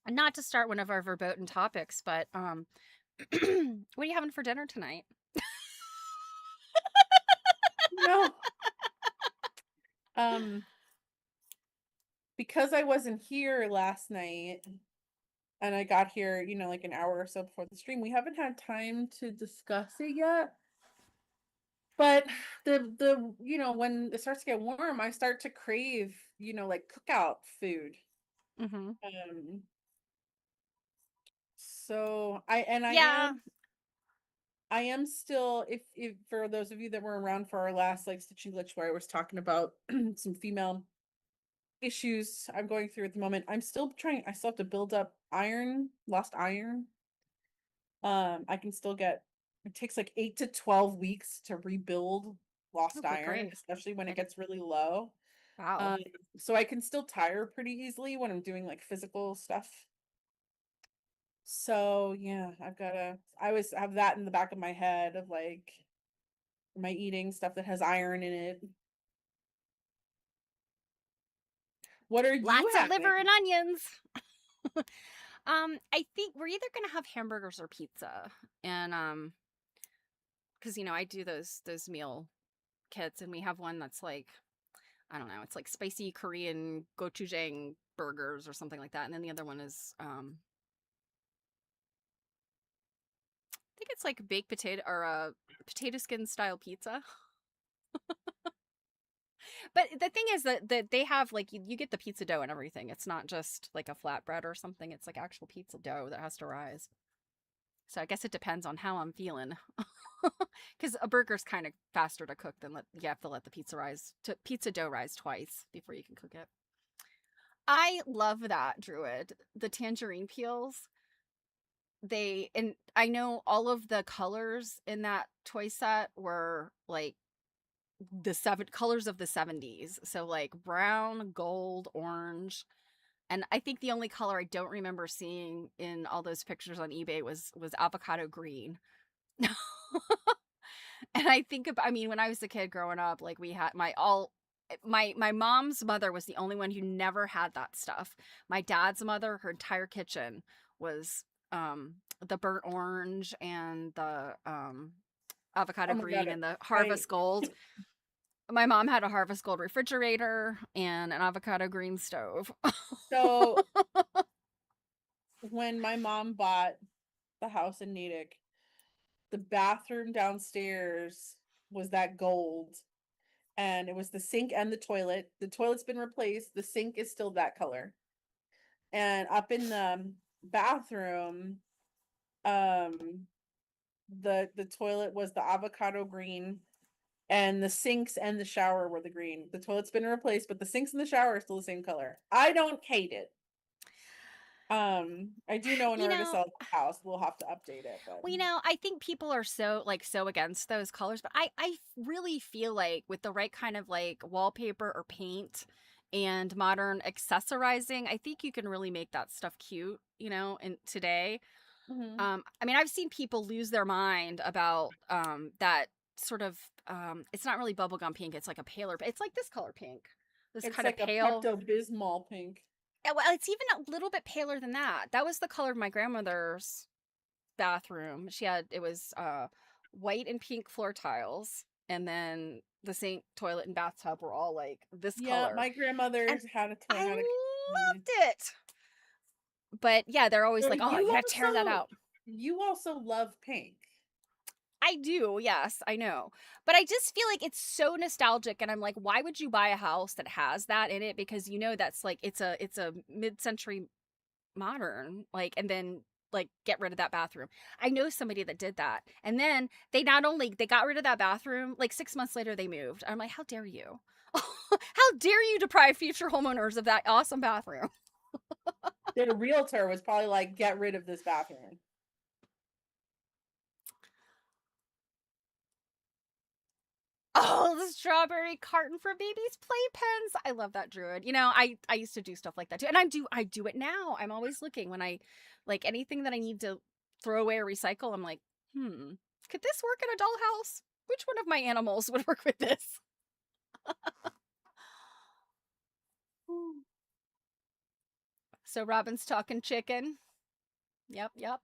Not to start one of our verboten topics, but what are you having for dinner tonight? No, um, because I wasn't here last night and I got here, like an hour or so before the stream, we haven't had time to discuss it yet. But when it starts to get warm, I start to crave, like cookout food. Mm-hmm. Um, so I Yeah. am still, if for those of you that were around for our last like Stitching Glitch where I was talking about some female issues I'm going through at the moment, I still have to build up lost iron. I can still get it takes like 8 to 12 weeks to rebuild Oh, lost good iron, grief. especially when I it did. gets really low. Wow. Um, so I can still tire pretty easily when I'm doing like physical stuff. So yeah, I always have that in the back of my head of like, am I eating stuff that has iron in it? What are you Lots of liver and having? onions. I think we're either gonna have hamburgers or pizza, and because I do those meal kits, and we have one that's like I don't know, it's like spicy Korean gochujang burgers or something like that, and then the other one is I think it's like baked potato or a potato skin style pizza. But the thing is that they have like you get the pizza dough and everything. It's not just like a flatbread or something. It's like actual pizza dough that has to rise. So I guess it depends on how I'm feeling. Because a burger's kind of faster to cook than you have to let the pizza dough rise twice before you can cook it. I love that, Druid. The tangerine peels. And I know all of the colors in that toy set were like the seven colors of the 70s. So like brown, gold, orange. And I think the only color I don't remember seeing in all those pictures on eBay was avocado green. And I mean, when I was a kid growing up, like we had my mom's mother was the only one who never had that stuff. My dad's mother, her entire kitchen was the burnt orange and the avocado Oh my God, green and the I harvest gold. My mom had a harvest gold refrigerator and an avocado green stove. so when my mom bought the house in Natick, the bathroom downstairs was that gold, and it was the sink and the toilet. The toilet's been replaced, the sink is still that color. And up in the bathroom, um the toilet was the avocado green, and the sinks and the shower were the green. The toilet's been replaced, but the sinks and the shower are still the same color. I don't hate it. I do know in you order to know, sell the house, we'll have to update it, but I think people are so against those colors, but I really feel like with the right kind of like wallpaper or paint and modern accessorizing, I think you can really make that stuff cute, in today. Mhm. I mean, I've seen people lose their mind about that sort of it's not really bubblegum pink, it's like a paler, it's like this color pink. This It's kind of like a pale. Pepto-Bismol pink. Well, it's even a little bit paler than that. That was the color of my grandmother's bathroom. It was white and pink floor tiles, and then the sink, toilet, and bathtub were all like this Yeah, color. my And grandmother's I had a loved it. But yeah, they're always So like, "Oh, you gotta tear that out." you also love pink. I do, yes, I know. But I just feel like it's so nostalgic, and I'm like, why would you buy a house that has that in it? Because that's like it's a mid-century modern, like, and then like get rid of that bathroom. I know somebody that did that. And then they got rid of that bathroom, like 6 months later they moved. I'm like, how dare you? How dare you deprive future homeowners of that awesome bathroom? The realtor was probably like, get rid of this bathroom. Oh, the strawberry carton for babies' playpens. I love that, Druid. I used to do stuff like that too. And I do it now. I'm always looking when I like anything that I need to throw away or recycle. I'm like, could this work in a dollhouse? Which one of my animals would work with this? So Robin's talking chicken. Yep, yep.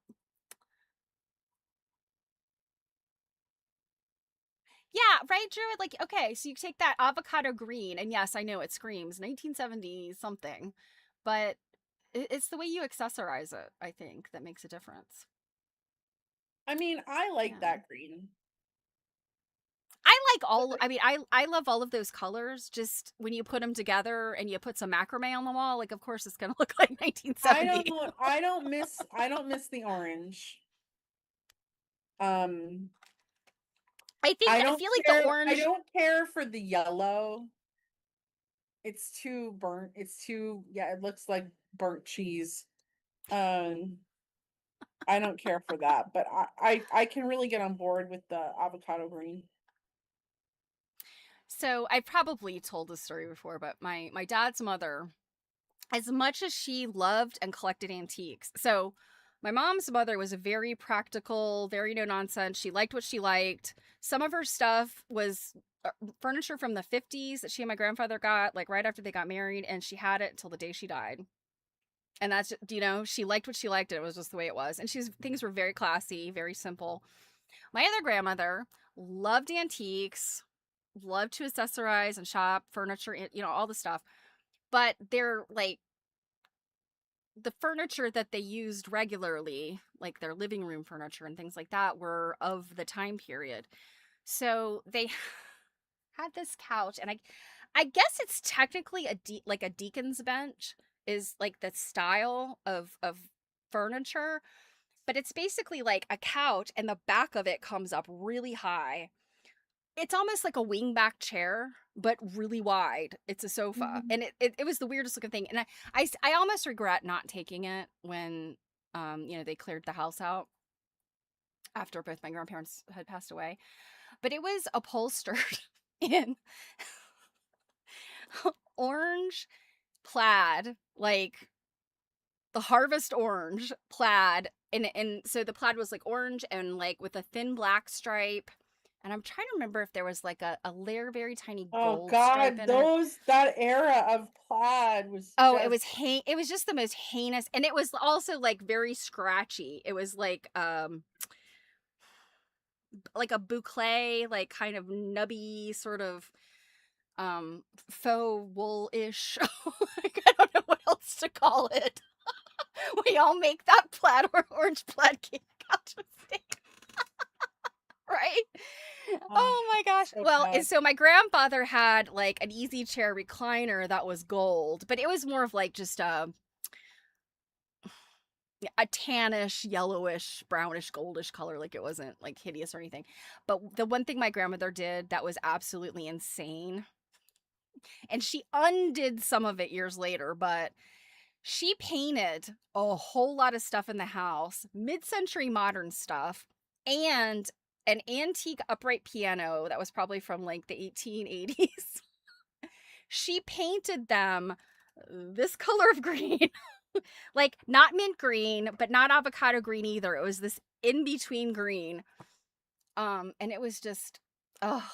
Yeah, right, Drew. Like, okay, so you take that avocado green, and yes, I know it screams 1970 something, but it's the way you accessorize it, I think, that makes a difference. I mean, I like Yeah. that green. I like But all, I mean, I love all of those colors. Just when you put them together and you put some macrame on the wall, like, of course, it's going to look like 1970. I don't miss the orange. Um, I feel like the I orange. don't care for the yellow. It's too burnt. It's too, yeah, it looks like burnt cheese. Um, I don't care for that, but I can really get on board with the avocado green. So I probably told this story before, but my dad's mother, as much as she loved and collected antiques. So my mom's mother was a very practical, very no nonsense. She liked what she liked. Some of her stuff was furniture from the 50s that she and my grandfather got like right after they got married, and she had it until the day she died. And that's, she liked what she liked, and it was just the way it was. And things were very classy, very simple. My other grandmother loved antiques, loved to accessorize and shop furniture, all the stuff. But they're like the furniture that they used regularly, like their living room furniture and things like that, were of the time period. So they had this couch, and I guess it's technically like a deacon's bench is like the style of furniture, but it's basically like a couch, and the back of it comes up really high. It's almost like a wingback chair, but really wide. It's a sofa, Mhm. and it was the weirdest looking thing. And I almost regret not taking it when they cleared the house out after both my grandparents had passed away. But it was upholstered in orange plaid, like the harvest orange plaid, and so the plaid was like orange and like with a thin black stripe. And I'm trying to remember if there was like a layer, very tiny Oh gold stripe God, in it. that era of plaid was Oh, just, it was just the most heinous, and it was also like very scratchy. It was like a boucle, like kind of nubby sort of faux wool-ish. Like, I don't know what else to call it. We all make that plaid or orange plaid couch mistake, right? oh, Oh my gosh. so Well, and bad. so my grandfather had like an easy chair recliner that was gold, but it was more of like just a tannish, yellowish, brownish, goldish color. Like, it wasn't like hideous or anything. But the one thing my grandmother did that was absolutely insane, and she undid some of it years later, but she painted a whole lot of stuff in the house, mid-century modern stuff, and an antique upright piano that was probably from like the 1880s. She painted them this color of green. Like, not mint green, but not avocado green either. It was this in between green. And it was just, oh,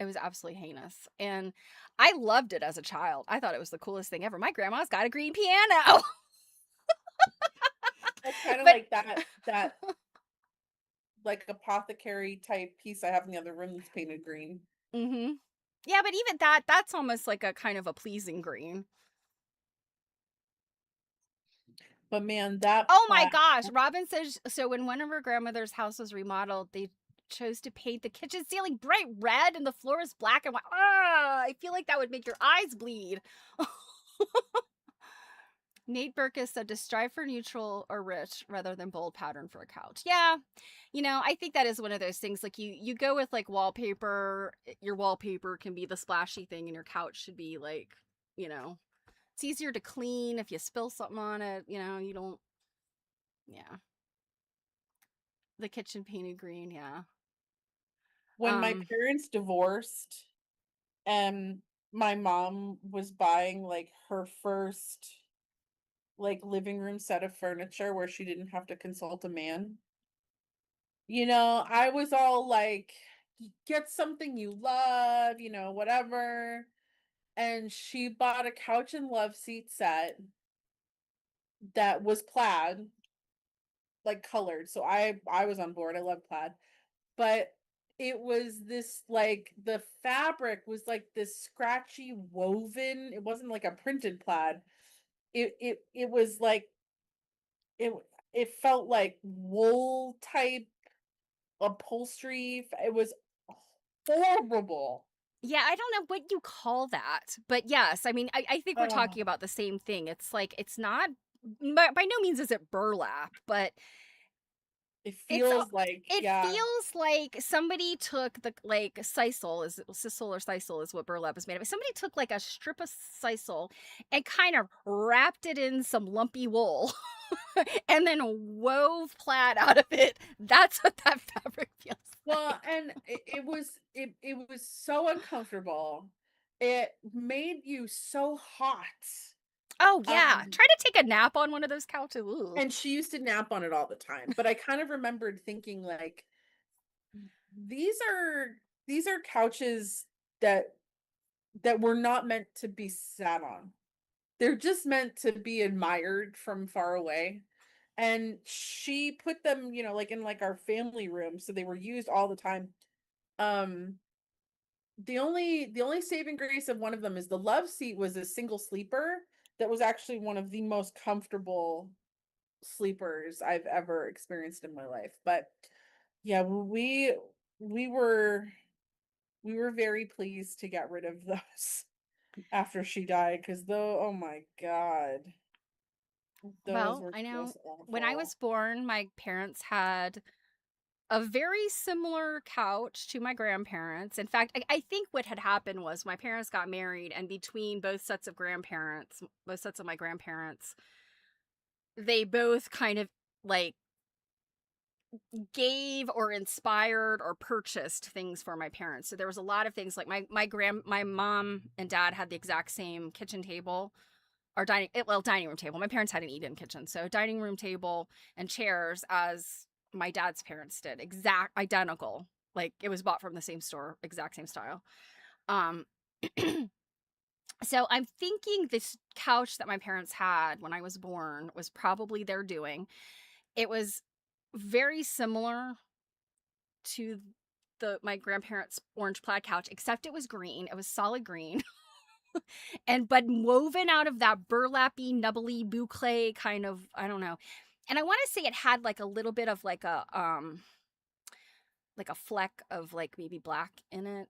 it was absolutely heinous. And I loved it as a child. I thought it was the coolest thing ever. My grandma's got a green piano. That's kind of But like that like apothecary type piece I have in the other room that's painted green. mhm. Yeah, but even that's almost like a kind of a pleasing green. But man, that Oh my plaid, gosh, Robin says so when one of her grandmother's house was remodeled, they chose to paint the kitchen ceiling bright red and the floor is black and white. Ah, I feel like that would make your eyes bleed. Nate Burkus said to strive for neutral or rich rather than bold pattern for a couch. Yeah, I think that is one of those things. Like, you go with like wallpaper. Your wallpaper can be the splashy thing, and your couch should be like, you know, it's easier to clean if you spill something on it. You don't. Yeah, the kitchen painted green. Yeah. when my Um. parents divorced, and my mom was buying like her first like living room set of furniture where she didn't have to consult a man. I was all like, Get something you love, whatever." And she bought a couch and love seat set, that was plaid, like colored. So I was on board. I love plaid. But it was this like the fabric was like this scratchy woven. It wasn't like a printed plaid. It was like it it felt like wool type upholstery. It was horrible. Yeah, I don't know what you call that, but yes, I mean, I think we're Oh, talking about the same thing. It's like it's not by no means is it burlap, but it it's feels like, it yeah. feels like somebody took the like sisal or sisal is what burlap is made of. Somebody took like a strip of sisal and kind of wrapped it in some lumpy wool and then wove plaid out of it. That's what that fabric feels Well, like. and it was so uncomfortable. It made you so hot. Oh yeah, Um, try to take a nap on one of those couches. Ooh. and she used to nap on it all the time. But I kind of remembered thinking like these are these are couches that were not meant to be sat on. They're just meant to be admired from far away. And she put them, like in like our family room, so they were used all the time. Um the only saving grace of one of them is the love seat was a single sleeper that was actually one of the most comfortable sleepers I've ever experienced in my life. But yeah, we were we were very pleased to get rid of those after she died because though, oh my god, those Well, were I know just when I awful. was born, my parents had a very similar couch to my grandparents. In fact, I think what had happened was my parents got married, and between both sets of grandparents, both sets of my grandparents, they both kind of like gave or inspired or purchased things for my parents. So there was a lot of things like my mom and dad had the exact same kitchen table or dining room table. My parents had an eat-in kitchen, so dining room table and chairs as my dad's parents did, exact identical. Like it was bought from the same store, exact same style. Um, so I'm thinking this couch that my parents had when I was born was probably their doing. It was very similar to the my grandparents' orange plaid couch, except it was green. It was solid green. And but woven out of that burlappy, nubbly boucle kind of, I don't know. And I want to say it had like a little bit of like a fleck of like maybe black in it.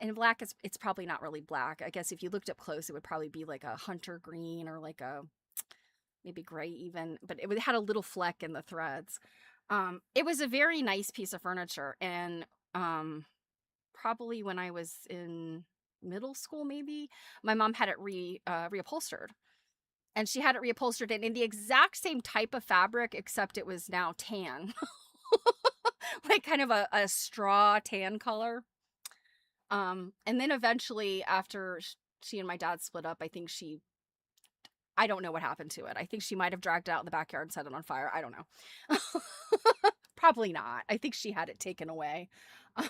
And black is it's probably not really black. I guess if you looked up close, it would probably be like a hunter green or like a maybe gray even, but had a little fleck in the threads. It was a very nice piece of furniture, and probably when I was in middle school, maybe my mom had it reupholstered, and she had it reupholstered in the exact same type of fabric, except it was now tan, like kind of a straw tan color. And then eventually, after she and my dad split up, I don't know what happened to it. I think she might have dragged it out in the backyard and set it on fire. I don't know. Probably not. I think she had it taken away.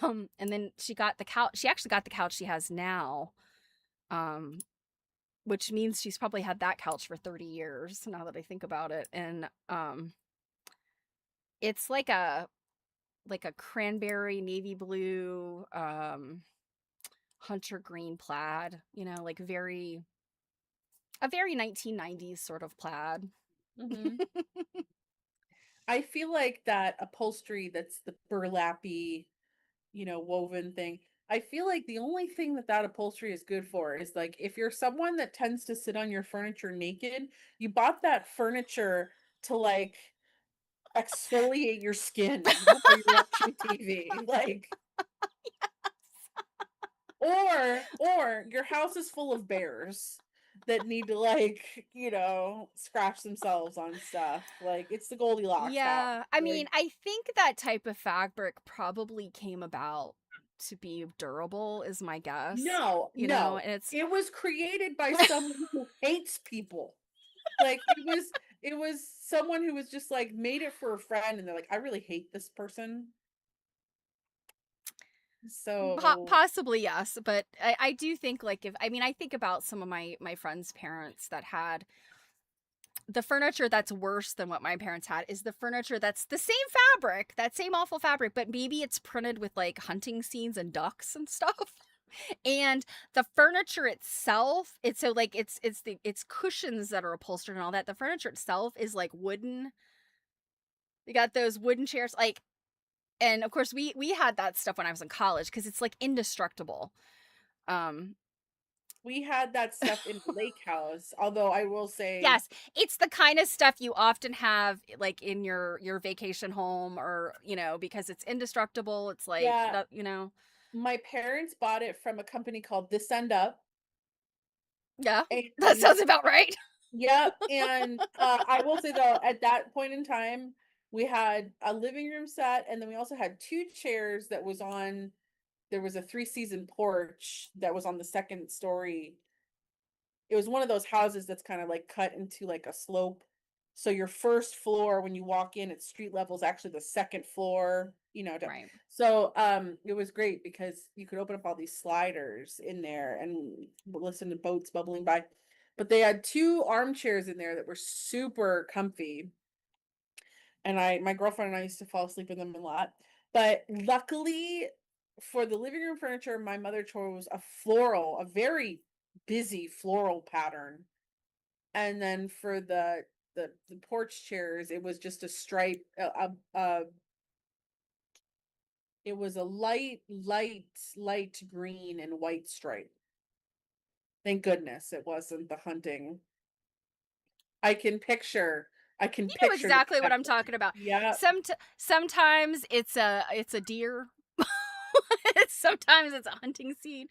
And then she got the couch. She actually got the couch she has now, um, which means she's probably had that couch for 30 years now that I think about it. And it's like a cranberry navy blue hunter green plaid, like a very 1990s sort of plaid. Hmm. I feel like that upholstery that's the burlappy, woven thing. I feel like the only thing that that upholstery is good for is like if you're someone that tends to sit on your furniture naked, you bought that furniture to like exfoliate your skin while you're watching TV. Like, or your house is full of bears that need to like, scratch themselves on stuff. Like it's the Goldilocks house. Yeah, I mean, Like, I think that type of fabric probably came about to be durable, is my guess. no, no. And it's It was created by someone who hates people. Like it was someone who was just like made it for a friend and they're like, I really hate this person. So, possibly yes, but I do think like if I mean I think about some of my friends' parents that had the furniture that's worse than what my parents had is the furniture that's the same fabric, that same awful fabric, but maybe it's printed with like hunting scenes and ducks and stuff. And the furniture itself, it's so like it's cushions that are upholstered and all that. The furniture itself is like wooden. You got those wooden chairs, like, and of course we had that stuff when I was in college because it's like indestructible. Um, We had that stuff in Lake House, although I will say, yes, it's the kind of stuff you often have like in your vacation home, or because it's indestructible. It's like yeah, that. my parents bought it from a company called This End Up, Yeah, that and sounds about right. yep, and, I will say though, at that point in time, we had a living room set, and then we also had 2 chairs that was on there was a 3-season porch that was on the 2nd story. It was one of those houses that's kinda, like, cut into, like, a slope. So your 1st floor, when you walk in at street level, is actually the 2nd floor, to Right. so, it was great because you could open up all these sliders in there and listen to boats bubbling by. But they had 2 armchairs in there that were super comfy, and I my girlfriend and I used to fall asleep in them a lot. But luckily, for the living room furniture, my mother chose a very busy floral pattern. And then for the porch chairs, it was just a stripe, it was a light green and white stripe. Thank goodness it wasn't the hunting. I can You know picture the exactly what I'm pattern. talking about. Yeah. Sometimes it's a deer. Sometimes it's a hunting scene.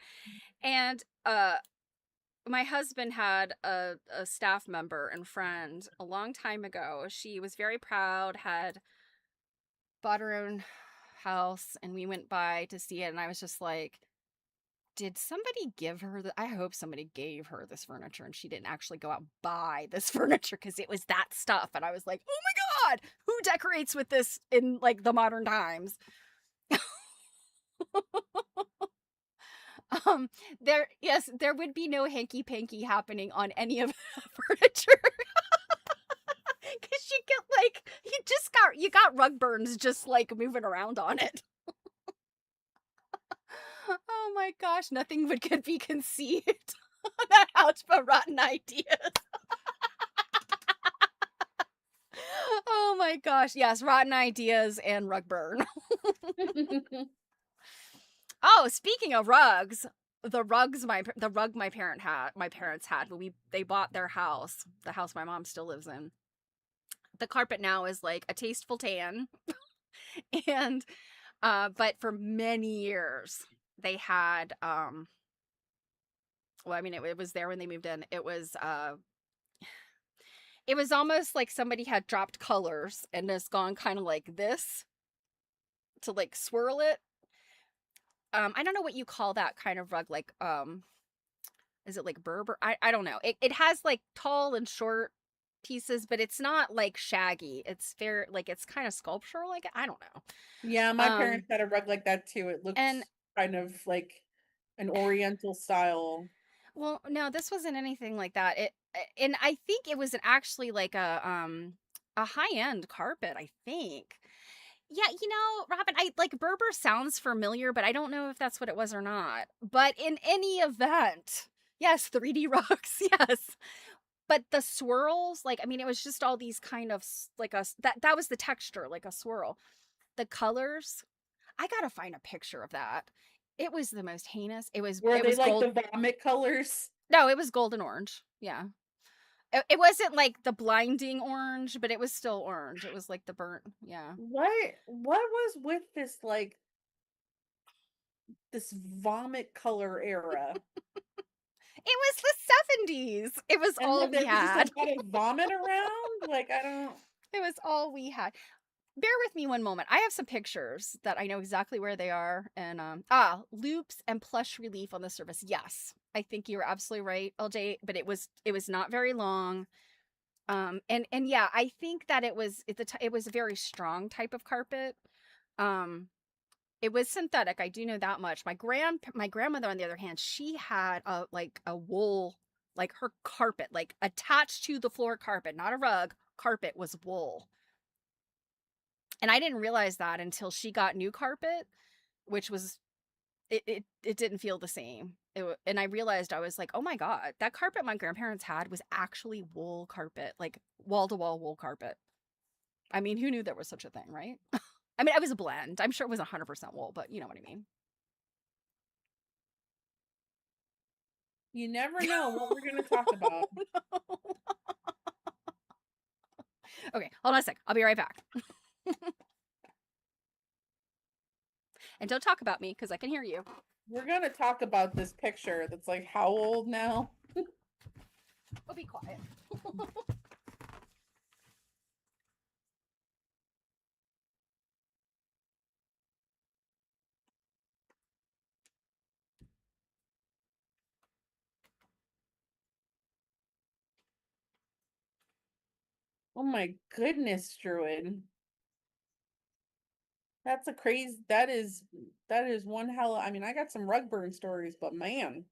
And my husband had a staff member and friend a long time ago. She was very proud, had bought her own house, and we went by to see it, and I was just like, did somebody give her I hope somebody gave her this furniture and she didn't actually go out and buy this furniture because it was that stuff. And I was like, oh my God, who decorates with this in like the modern times? Um, yes, there would be no hanky panky happening on any of the furniture. Cause you got rug burns just like moving around on it. Oh my gosh, nothing would could be conceived on that house but rotten ideas. Oh my gosh, yes, rotten ideas and rug burn. Oh, speaking of rugs, the rug my parents had when they bought their house, the house my mom still lives in. The carpet now is like a tasteful tan, and but for many years they had well, I mean it was there when they moved in. It was almost like somebody had dropped colors and has gone kind of like this to like swirl it. I don't know what you call that kind of rug, like, is it like Berber? I don't know. It has like tall and short pieces, but it's not like shaggy. It's fair, like it's kind of sculptural, like I don't know. Yeah, my Um, parents had a rug like that too. It and looked kind of like an oriental style. well, no, this wasn't anything like that. And I think it was actually like a high-end carpet, I think. Yeah, Robin, I like Berber sounds familiar, but I don't know if that's what it was or not. But in any event, yes, 3D rugs, yes. But the swirls, like, I mean, it was just all these kind of like that was the texture, like a swirl. The colors, I gotta find a picture of that. It was the most heinous. Were It they was like gold. the vomit colors? No, it was golden orange. Yeah. It wasn't like the blinding orange, but it was still orange. It was like the burnt. Yeah. What was with this vomit color era? It was the 70s. It was And all what, we there was just a had. lot of vomit around? Like, I don't It was all we had. Bear with me one moment. I have some pictures that I know exactly where they are, and loops and plush relief on the surface. Yes. I think you're absolutely right, LJ, but it was not very long. And yeah, I think that it was a very strong type of carpet. Um it was synthetic. I do know that much. My grandmother on the other hand, she had a like a wool Like her carpet, like attached to the floor carpet, not a rug, carpet was wool. And I didn't realize that until she got new carpet, which was it didn't feel the same. And I realized I was like, "Oh my god, that carpet my grandparents had was actually wool carpet, like wall-to-wall wool carpet." I mean, who knew there was such a thing, right? I mean, it was a blend. I'm sure it was 100% wool, but you know what I mean. You never know what we're gonna talk about. Okay, hold on a sec. I'll be right back. And don't talk about me because I can hear you. We're gonna talk about this picture that's like how old now? Oh, be quiet. Oh my goodness, Druid. That's a crazy that is one hell I mean, I got some rug burn stories, but man,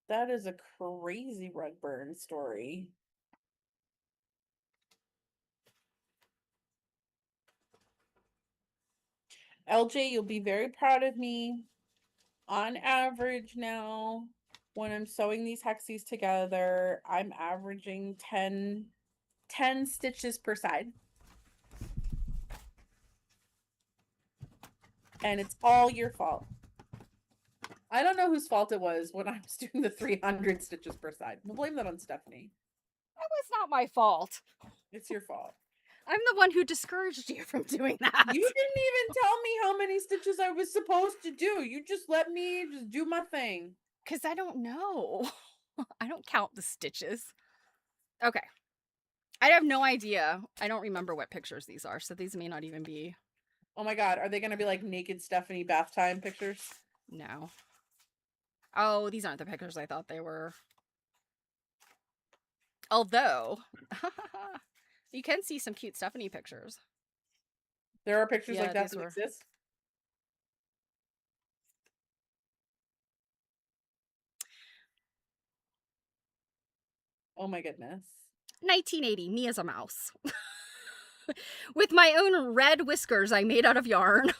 that is a crazy rug burn story. LJ, you'll be very proud of me. On average now, when I'm sewing these hexies together, I'm averaging 10 stitches per side. And it's all your fault. I don't know whose fault it was when I was doing the 300 stitches per side. We'll blame that on Stephanie. That was not my fault. It's your fault. I'm the one who discouraged you from doing that. You didn't even tell me how many stitches I was supposed to do. You just let me just do my thing. Because I don't know. I don't count the stitches. Okay. I have no idea. I don't remember what pictures these are, so these may not even be. Oh my god, are they gonna be like naked Stephanie bath time pictures? No. Oh, these aren't the pictures I thought they were. Although, you can see some cute Stephanie pictures. There are pictures Yeah, like that these that were. exist. Oh my goodness. 1980, me as a mouse. With my own red whiskers I made out of yarn.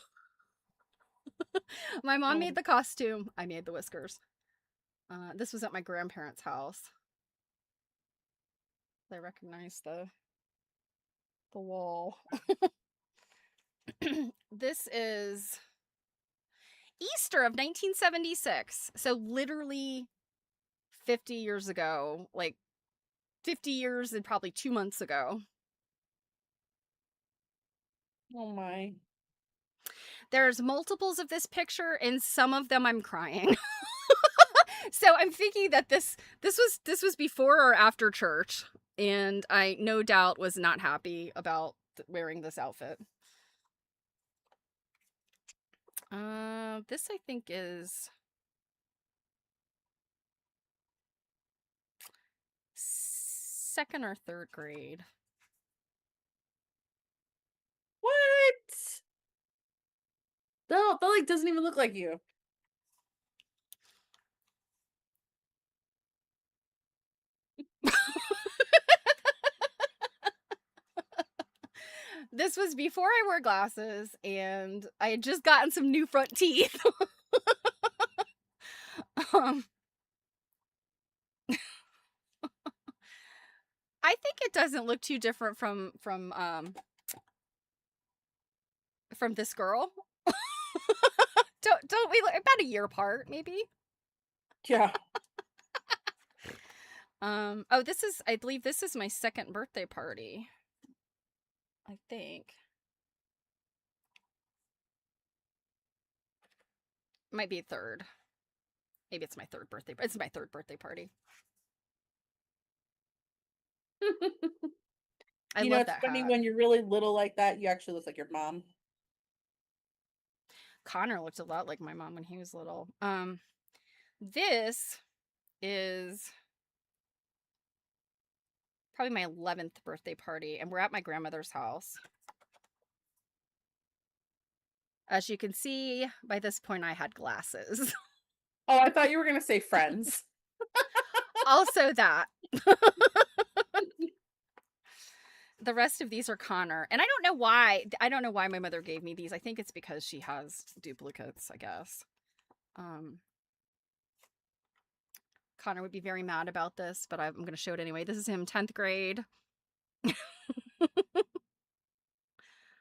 My mom Oh, made the costume. I made the whiskers. This was at my grandparents' house. I recognize the wall. This is Easter of 1976. So literally 50 years ago, like 50 years and probably 2 months ago. oh my. There's multiples of this picture and some of them I'm crying. So I'm thinking that this was before or after church, and I no doubt was not happy about wearing this outfit. This I think is second or third grade. What? That like doesn't even look like you. This was before I wore glasses, and I had just gotten some new front teeth. um, I think it doesn't look too different from this girl. Don't we look about a year apart, maybe? Yeah. Oh, this is, I believe this is my second birthday party. I think. Might be third. Maybe it's my third birthday. It's my third birthday party. I You know, love it's that funny hat. when you're really little like that, you actually look like your mom. Connor looked a lot like my mom when he was little. This is probably my 11th birthday party, and we're at my grandmother's house. As you can see, by this point, I had glasses. Oh, I thought you were gonna say friends. Also that. The rest of these are Connor. And I don't know why. I don't know why my mother gave me these. I think it's because she has duplicates, I guess. Um, Connor would be very mad about this, but I'm going to show it anyway. This is him 10th grade,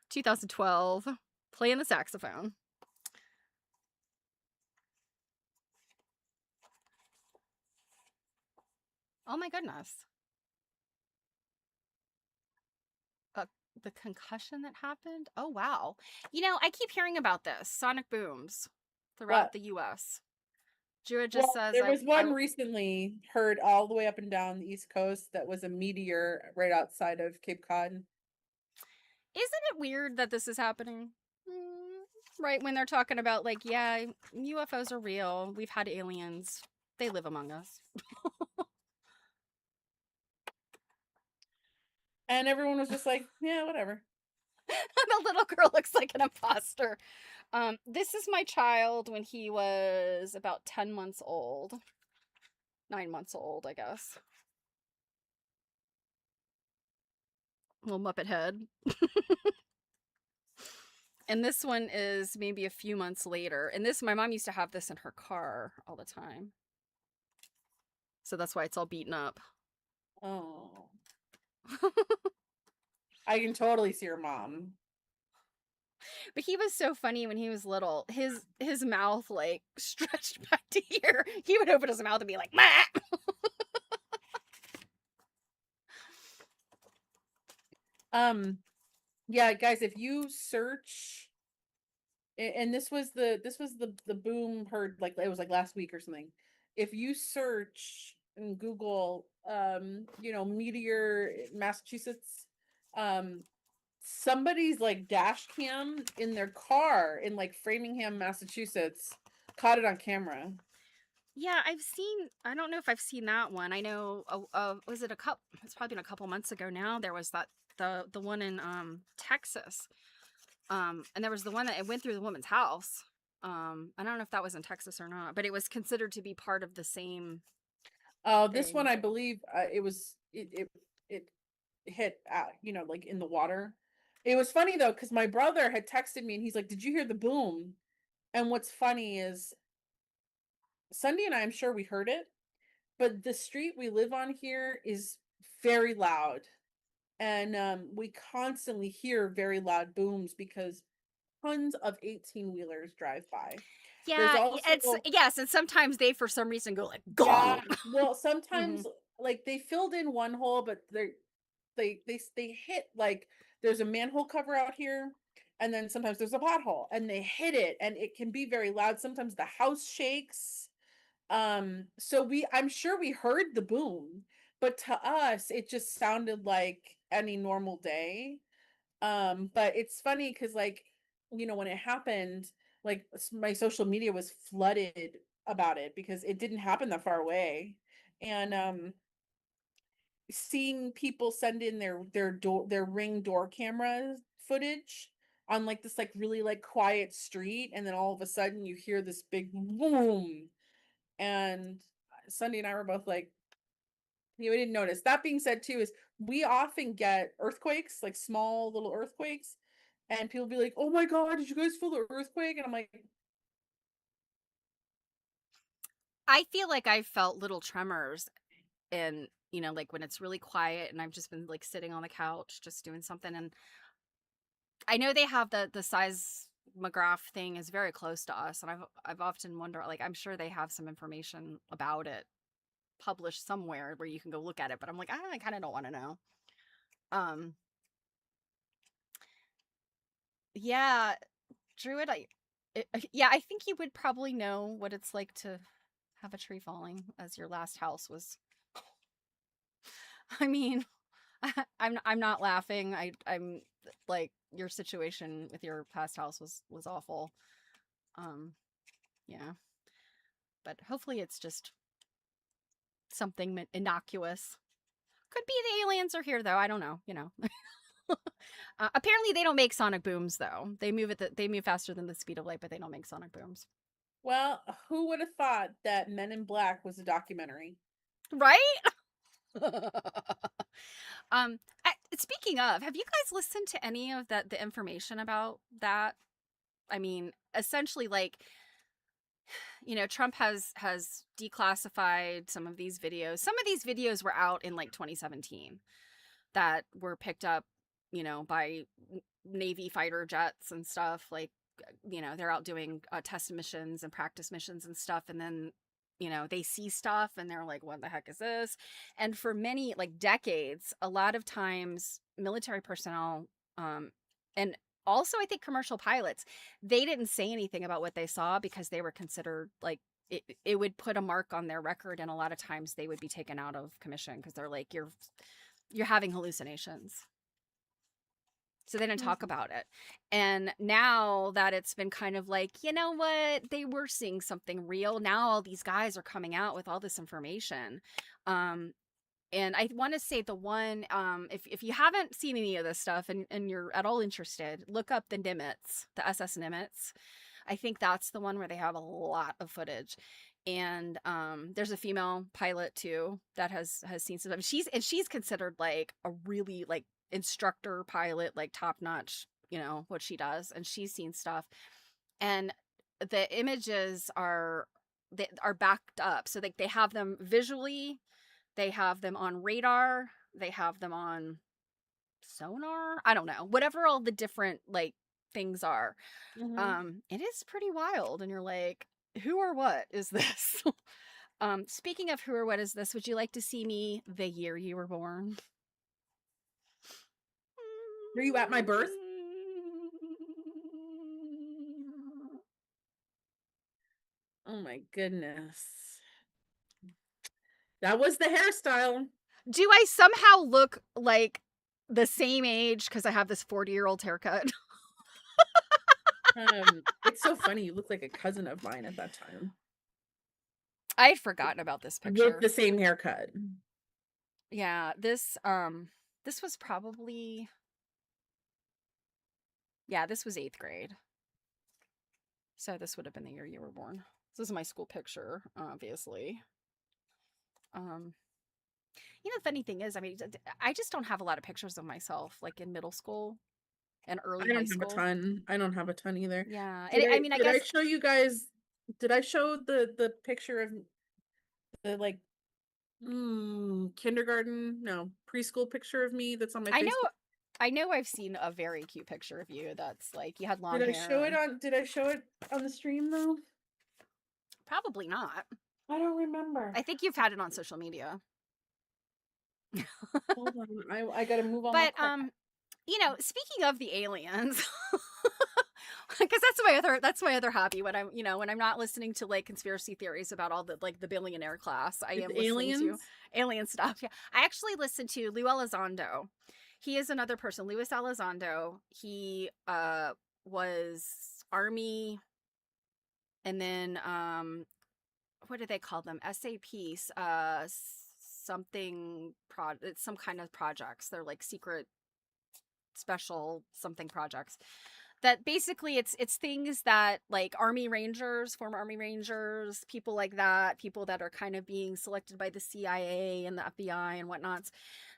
2012, playing the saxophone. Oh my goodness. Uh, the concussion that happened? Oh wow. You know, I keep hearing about this. Sonic booms throughout What? the US. Jura just Well, says there was I one recently heard all the way up and down the East Coast that was a meteor right outside of Cape Cod. isn't it weird that this is happening? Right when they're talking about like, yeah, UFOs are real. We've had aliens. They live among us. And everyone was just like, yeah, whatever. The little girl looks like an imposter. This is my child when he was about 10 months old. 9 months old, I guess. Little Muppet head. And this one is maybe a few months later. And this, my mom used to have this in her car all the time. So that's why it's all beaten up. Oh, I can totally see your mom. But he was so funny when he was little. His mouth like stretched back to here. He would open his mouth and be like, "Mah!" Yeah, guys, if you search, and this was the boom heard like it was like last week or something. If you search and Google, meteor Massachusetts, um, somebody's like dash cam in their car in like Framingham, Massachusetts, caught it on camera. Yeah, I've seen. I don't know if I've seen that one. I know. Was it a couple? It's probably been a couple months ago now. There was that the one in Texas. And there was the one that it went through the woman's house. I don't know if that was in Texas or not, but it was considered to be part of the same Oh, this one thing. I believe it hit like in the water. It was funny though because my brother had texted me and he's like, "Did you hear the boom?" And what's funny is Sunday and I'm sure we heard it, but the street we live on here is very loud, and we constantly hear very loud booms because tons of 18-wheelers drive by. There's Yeah, it's also yes, and sometimes they for some reason go like yeah, gong. well, Hmm. sometimes like they filled in one hole, but they hit like there's a manhole cover out here, and then sometimes there's a pothole, and they hit it, and it can be very loud. Sometimes the house shakes. So I'm sure we heard the boom, but to us, it just sounded like any normal day. But it's funny because like, when it happened, like my social media was flooded about it because it didn't happen that far away. And seeing people send in their ring door camera footage on like this like really like quiet street, and then all of a sudden you hear this big boom, and Sunday and I were both like, we didn't notice. That being said, too, is we often get earthquakes, like small little earthquakes, and people be like, "Oh my god, did you guys feel the earthquake?" And I'm like, I feel like I felt little tremors, and like when it's really quiet, and I've just been like sitting on the couch, just doing something, and I know they have the seismograph thing is very close to us, and I've often wondered, like, I'm sure they have some information about it published somewhere where you can go look at it, but I'm like, I kind of don't want to know. Um, yeah, Druid, yeah, I think you would probably know what it's like to have a tree falling as your last house was. I mean, I'm not laughing. I'm like your situation with your past house was awful. Um, yeah, but hopefully it's just something innocuous. Could be the aliens are here though. I don't know. Apparently they don't make sonic booms though. They move faster than the speed of light, but they don't make sonic booms. well, who would have thought that Men in Black was a documentary? Right? um, Speaking of, have you guys listened to any of the information about that? I mean, essentially, like, Trump has declassified some of these videos. Some of these videos were out in like 2017 that were picked up, by Navy fighter jets and stuff. Like, they're out doing test missions and practice missions and stuff, and then they see stuff and they're like, what the heck is this? And for many, like, decades, a lot of times military personnel, um and also I think commercial pilots, they didn't say anything about what they saw because they were considered like, it would put a mark on their record, and a lot of times they would be taken out of commission because they're like, you're having hallucinations. So they didn't talk Mhm. about it. And now that it's been kind of like, you know what, they were seeing something real. Now all these guys are coming out with all this information. Um, and I want to say the one, if you haven't seen any of this stuff, and you're at all interested, look up the Nimitz, the SS Nimitz. I think that's the one where they have a lot of footage. And there's a female pilot too that has seen some. She's considered like a really, like, instructor pilot, like top notch. What she does, and she's seen stuff. And the images are backed up, so they have them visually, they have them on radar, they have them on sonar. I don't know, whatever all the different, like, things are. Mhm. It is pretty wild, and you're like, who or what is this? Speaking of who or what is this, would you like to see me the year you were born? Were you at my birth? Oh my goodness. That was the hairstyle. Do I somehow look like the same age because I have this 40-year-old haircut? It's so funny, you look like a cousin of mine at that time I had forgotten about this with picture. the same haircut. Yeah, this was probably, yeah, this was 8th grade. So this would have been the year you were born. This is my school picture, obviously. Um, the funny thing is, I mean, I just don't have a lot of pictures of myself, like, in middle school and I early high don't have a school. ton. I don't have a ton either. Yeah, and Did I I mean, I did I guess show you guys did I show the picture of the, like, kindergarten, no, preschool picture of me that's on my I know Facebook? I know I've seen a very cute picture of you that's like you had long hair. Did I show it on the stream though? Probably not. I don't remember. I think you've had it on social media. Hold on. I gotta move all my But crap. speaking of the aliens, because that's my other hobby when I'm not listening to, like, conspiracy theories about all the, like, the billionaire class. I It's am listening to aliens? alien stuff. Yeah, I actually listened to Lou Elizondo. He is another person, Louis Elizondo. He was Army, and then what do they call them? SAPs, something it's some kind of projects. They're like secret special something projects that basically it's things that, like, army rangers, former army rangers, people like that, people that are kind of being selected by the CIA and the FBI and whatnots,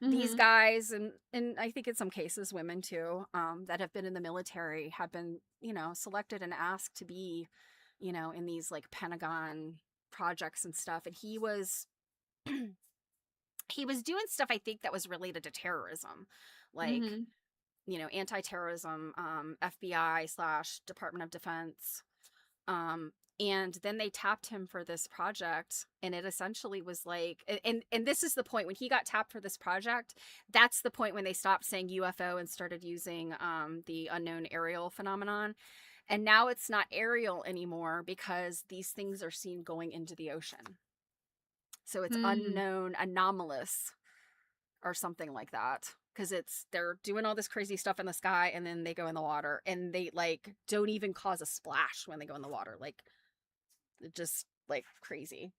these Mhm. guys, and I think in some cases women too, that have been in the military, have been, selected and asked to be, in these, like, Pentagon projects and stuff. And he was doing stuff, I think, that was related to terrorism, like, Mhm. anti-terrorism, FBI slash Department of Defense. Um, and then they tapped him for this project, and it essentially was like, and this is the point when he got tapped for this project. That's the point when they stopped saying UFO and started using the unknown aerial phenomenon. And now it's not aerial anymore because these things are seen going into the ocean. So it's Hmm. unknown anomalous or something like that, because they're doing all this crazy stuff in the sky, and then they go in the water, and they, like, don't even cause a splash when they go in the water, like, just, like, crazy.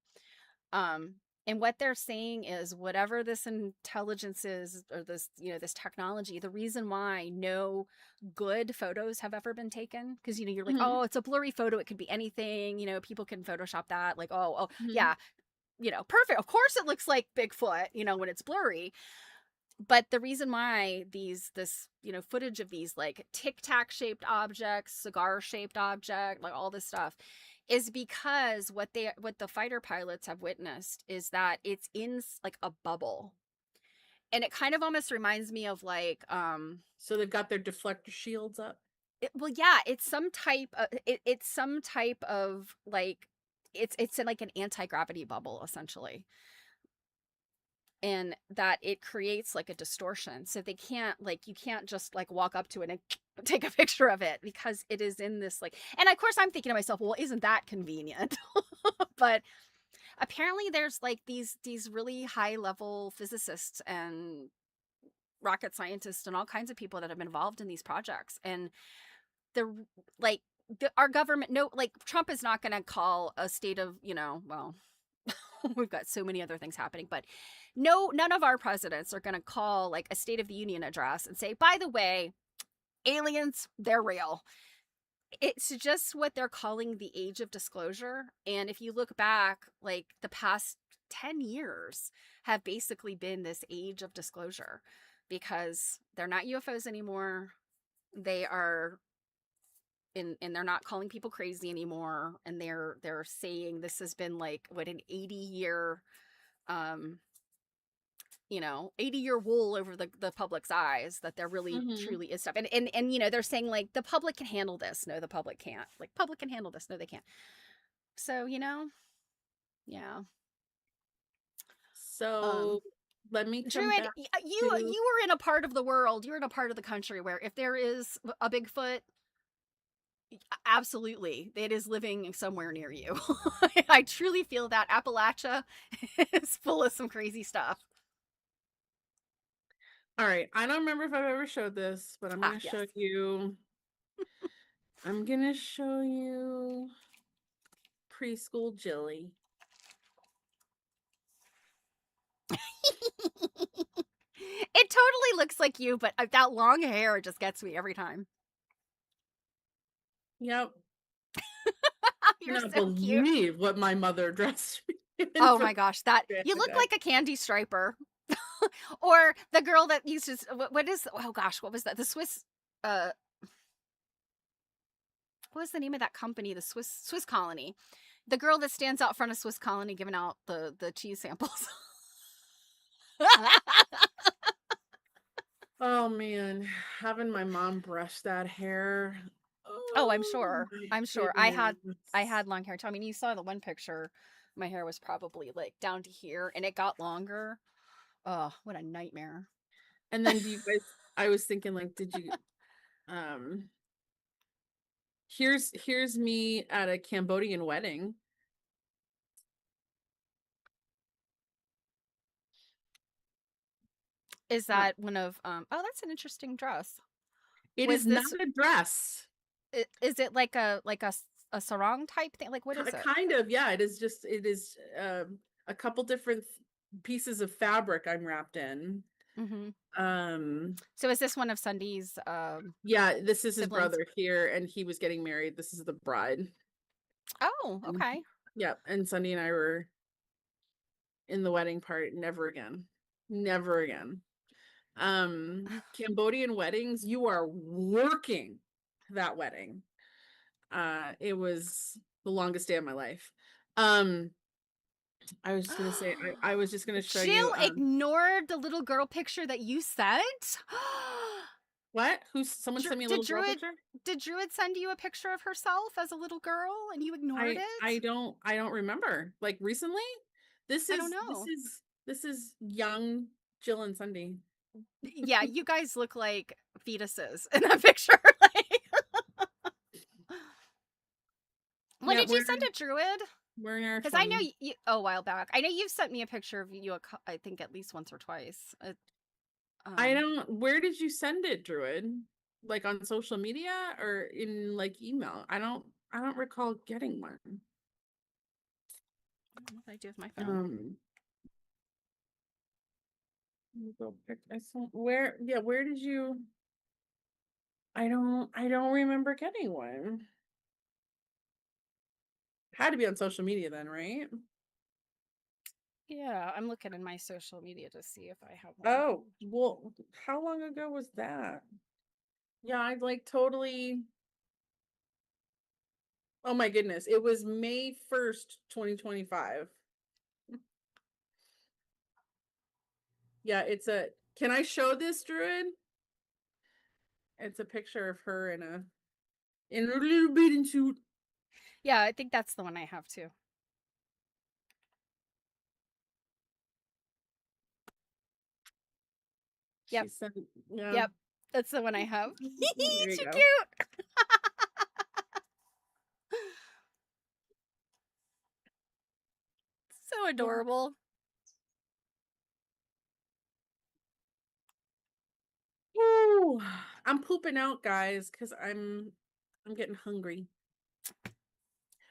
um and what they're saying is, whatever this intelligence is, or this technology, the reason why no good photos have ever been taken, because you're like, Mhm. oh, it's a blurry photo, it could be anything, people can photoshop that, like, oh, Mhm. yeah, perfect. Of course it looks like Bigfoot, when it's blurry. But the reason why footage of these like tic tac shaped objects, cigar shaped object, like all this stuff, is because what the fighter pilots have witnessed is that it's in like a bubble, and it kind of almost reminds me of like So they've got their deflector shields up. well, yeah, it's some type of like it's like an anti-gravity bubble essentially, and that it creates like a distortion, so they can't like you can't just like walk up to it and take a picture of it because it is in this like, and of course I'm thinking to myself, well, isn't that convenient? But apparently there's like these really high level physicists and rocket scientists and all kinds of people that have been involved in these projects, and the like our government, no, like Trump is not going to call a state of, well, we've got so many other things happening, but no, none of our presidents are going to call like a State of the Union address and say, by the way, aliens, they're real. It's just what they're calling the age of disclosure. And if you look back, like the past 10 years have basically been this age of disclosure, because they're not UFOs anymore. They are and they're not calling people crazy anymore, and they're saying this has been like what an 80-year 80-year wool over the public's eyes, that there really Mm-hmm. truly is stuff, and they're saying like the public can handle this, no the public can't, like public can handle this, no they can't. So yeah. So um let me come Druid, back you to. you were in a part of the world, you're in a part of the country where if there is a Bigfoot, absolutely, it is living somewhere near you. I truly feel that Appalachia is full of some crazy stuff. All right, I don't remember if I've ever showed this, but I'm Ah, gonna yes. show you. I'm gonna show you preschool Jilly. It totally looks like you, but that long hair just gets me every time. Yep. You're Cannot so cute. believe what my mother dressed me in Oh for my gosh, that the you other look day. like a candy striper. Or the girl that uses what is, oh gosh, what was that? The Swiss uh what was the name of that company? The Swiss Colony. The girl that stands out front of Swiss Colony giving out the cheese samples. Oh man, having my mom brush that hair. Oh, I'm Oh sure. my I'm sure. I goodness. had long hair too. I mean, you saw the one picture. My hair was probably like down to here and it got longer. Oh, what a nightmare. And then do you guys, I was thinking like, did you um here's me at a Cambodian wedding. Is Uh, that one of oh, that's an interesting dress. it is Was not this a dress. is it like a sarong type thing? Like what is it? Kind of, yeah, it is a couple different pieces of fabric I'm wrapped in. Mhm. Um So is this one of Sunday's yeah, this is his siblings? brother here and he was getting married. This is the bride. Oh, And, okay. yeah, and Sunday and I were in the wedding part. Never again. Never again. Cambodian weddings, you are working that wedding. It was the longest day of my life. Um, I was just gonna say, I was just gonna show you, Jill ignored the little girl picture that you sent? what? Who's someone sent me a Did little girl Druid picture? did Druid send you a picture of herself as a little girl and you ignored it? I don't remember. Like recently? This I don't is this know. is this is young Jill and Sunday. Yeah, you guys look like fetuses in that picture. Like, when Yeah, did you send it, Druid? we're in our Because I know 20s. you, oh, a while back. I know you've sent me a picture of you, I think at least once or twice. I Um, don't, where did you send it, Druid? Like on social media or in like email? I don't recall getting one. what did I do with my phone? Um, let me go pick, I saw, where, yeah, where did you, I don't remember getting one. Had to be on social media then, right? Yeah, I'm looking in my social media to see if I have one. Oh, well, how long ago was that? Yeah, I'd like totally. Oh my goodness. It was May 1st, 2025. Yeah, it's a. Can I show this, Druid? It's a picture of her in a little bathing suit. Yeah, I think that's the one I have too. Yep, She sent, yeah. yep, that's the one I have. There you Too go. cute. So Oh, adorable. woo. I'm pooping out, guys, because I'm getting hungry.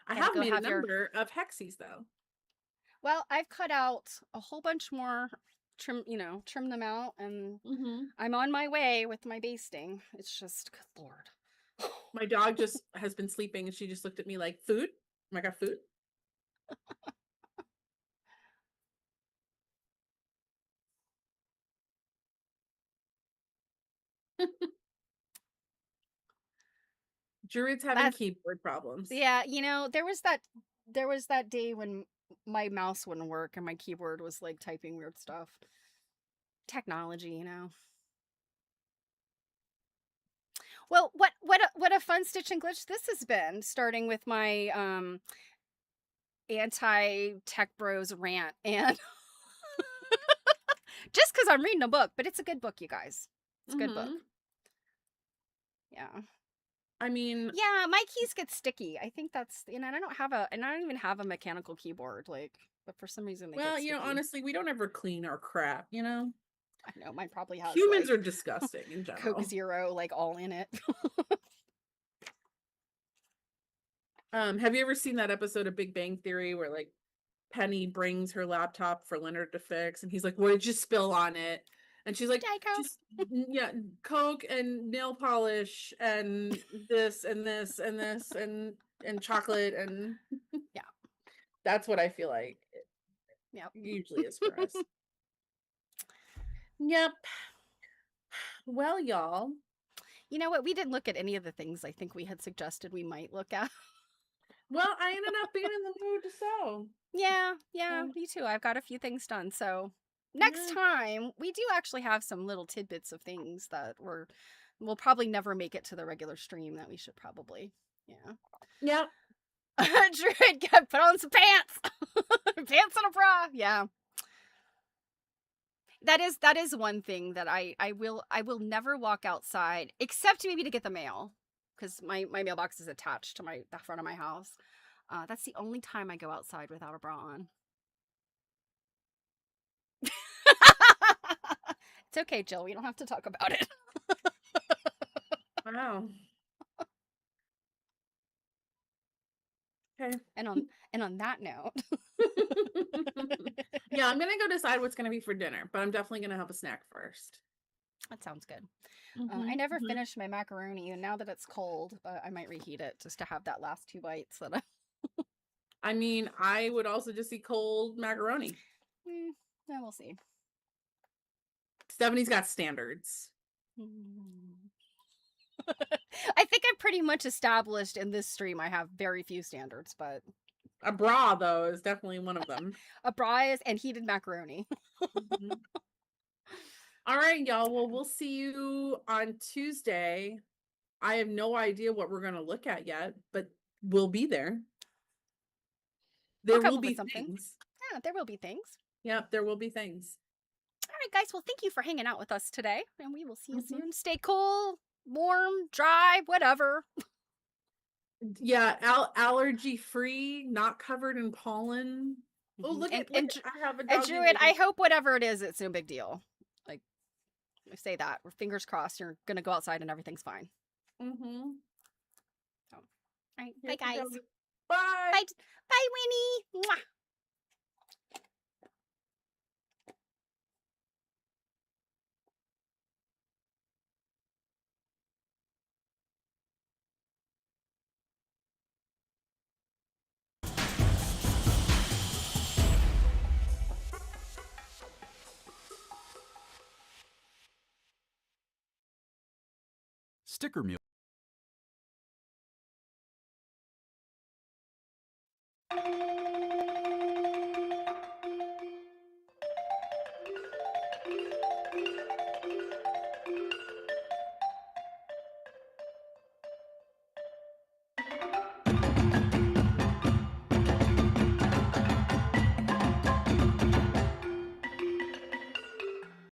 I Gotta have go made a have your. number of hexies though. Well, I've cut out a whole bunch more. Trim them out, and Hmm. I'm on my way with my basting. It's just, good lord. My dog just has been sleeping and she just looked at me like, food? Oh my God, food? Druid's having That's keyboard problems. Yeah, there was that day when my mouse wouldn't work and my keyboard was like typing weird stuff. Technology. Well, what a fun stitch and glitch this has been, starting with my anti tech bros rant and just cuz I'm reading a book, but it's a good book, you guys. It's a good book. Hmm. Yeah. I mean, Yeah, my keys get sticky. I think that's, and I don't even have a mechanical keyboard, like, but for some reason they get well, sticky. honestly, we don't ever clean our crap. I know mine probably has Humans like are disgusting in Coke general. Zero like all in it. Have you ever seen that episode of Big Bang Theory where like Penny brings her laptop for Leonard to fix and he's like, what did you spill on it? And she's like, Diet Coke. just yeah, Coke and nail polish and this and this and this and chocolate and Yeah. that's what I feel like it Yep. usually is for us. Yep. Well, y'all. You know what? We didn't look at any of the things I think we had suggested we might look at. Well, I ended up being in the mood to sew. Yeah, So, me too. I've got a few things done. So next yeah. time, we do actually have some little tidbits of things that we'll probably never make it to the regular stream that we should probably, yeah. Yep. Druid, put on some pants. Pants and a bra. Yeah. That is one thing that I will never walk outside except maybe to get the mail, because my mailbox is attached to the front of my house. That's the only time I go outside without a bra on. It's okay, Jill. We don't have to talk about it. Wow. Okay. And on that note, Yeah, I'm gonna go decide what's gonna be for dinner, but I'm definitely gonna have a snack first. that sounds good. I Hmm. never Hmm. finished my macaroni, and now that it's cold, I might reheat it just to have that last two bites. I mean, I would also just eat cold macaroni. Yeah, we'll see. Stephanie's got standards. I think I'm pretty much established in this stream. I have very few standards, but A bra, though, is definitely one of them. a bras and heated macaroni. Mhm. All right, y'all. Well, we'll see you on Tuesday. I have no idea what we're gonna look at yet, but we'll be there. I'll There come will up be with something. things. Yeah, there will be things. Yep, there will be things. All right, guys. Well, thank you for hanging out with us today, and we will see you Mhm. soon. Stay cool, warm, dry, whatever. Yeah, allergy free, not covered in pollen. Oh, Mhm. And look and at I have a and doggy Druid, I lady. hope whatever it is, it's no big deal. Like, I say that. We're fingers crossed. You're gonna go outside and everything's fine. Mm-hmm. So, all right. Bye, Yep, guys. bye. Bye. Bye, Winnie. Mwah. sticker mule.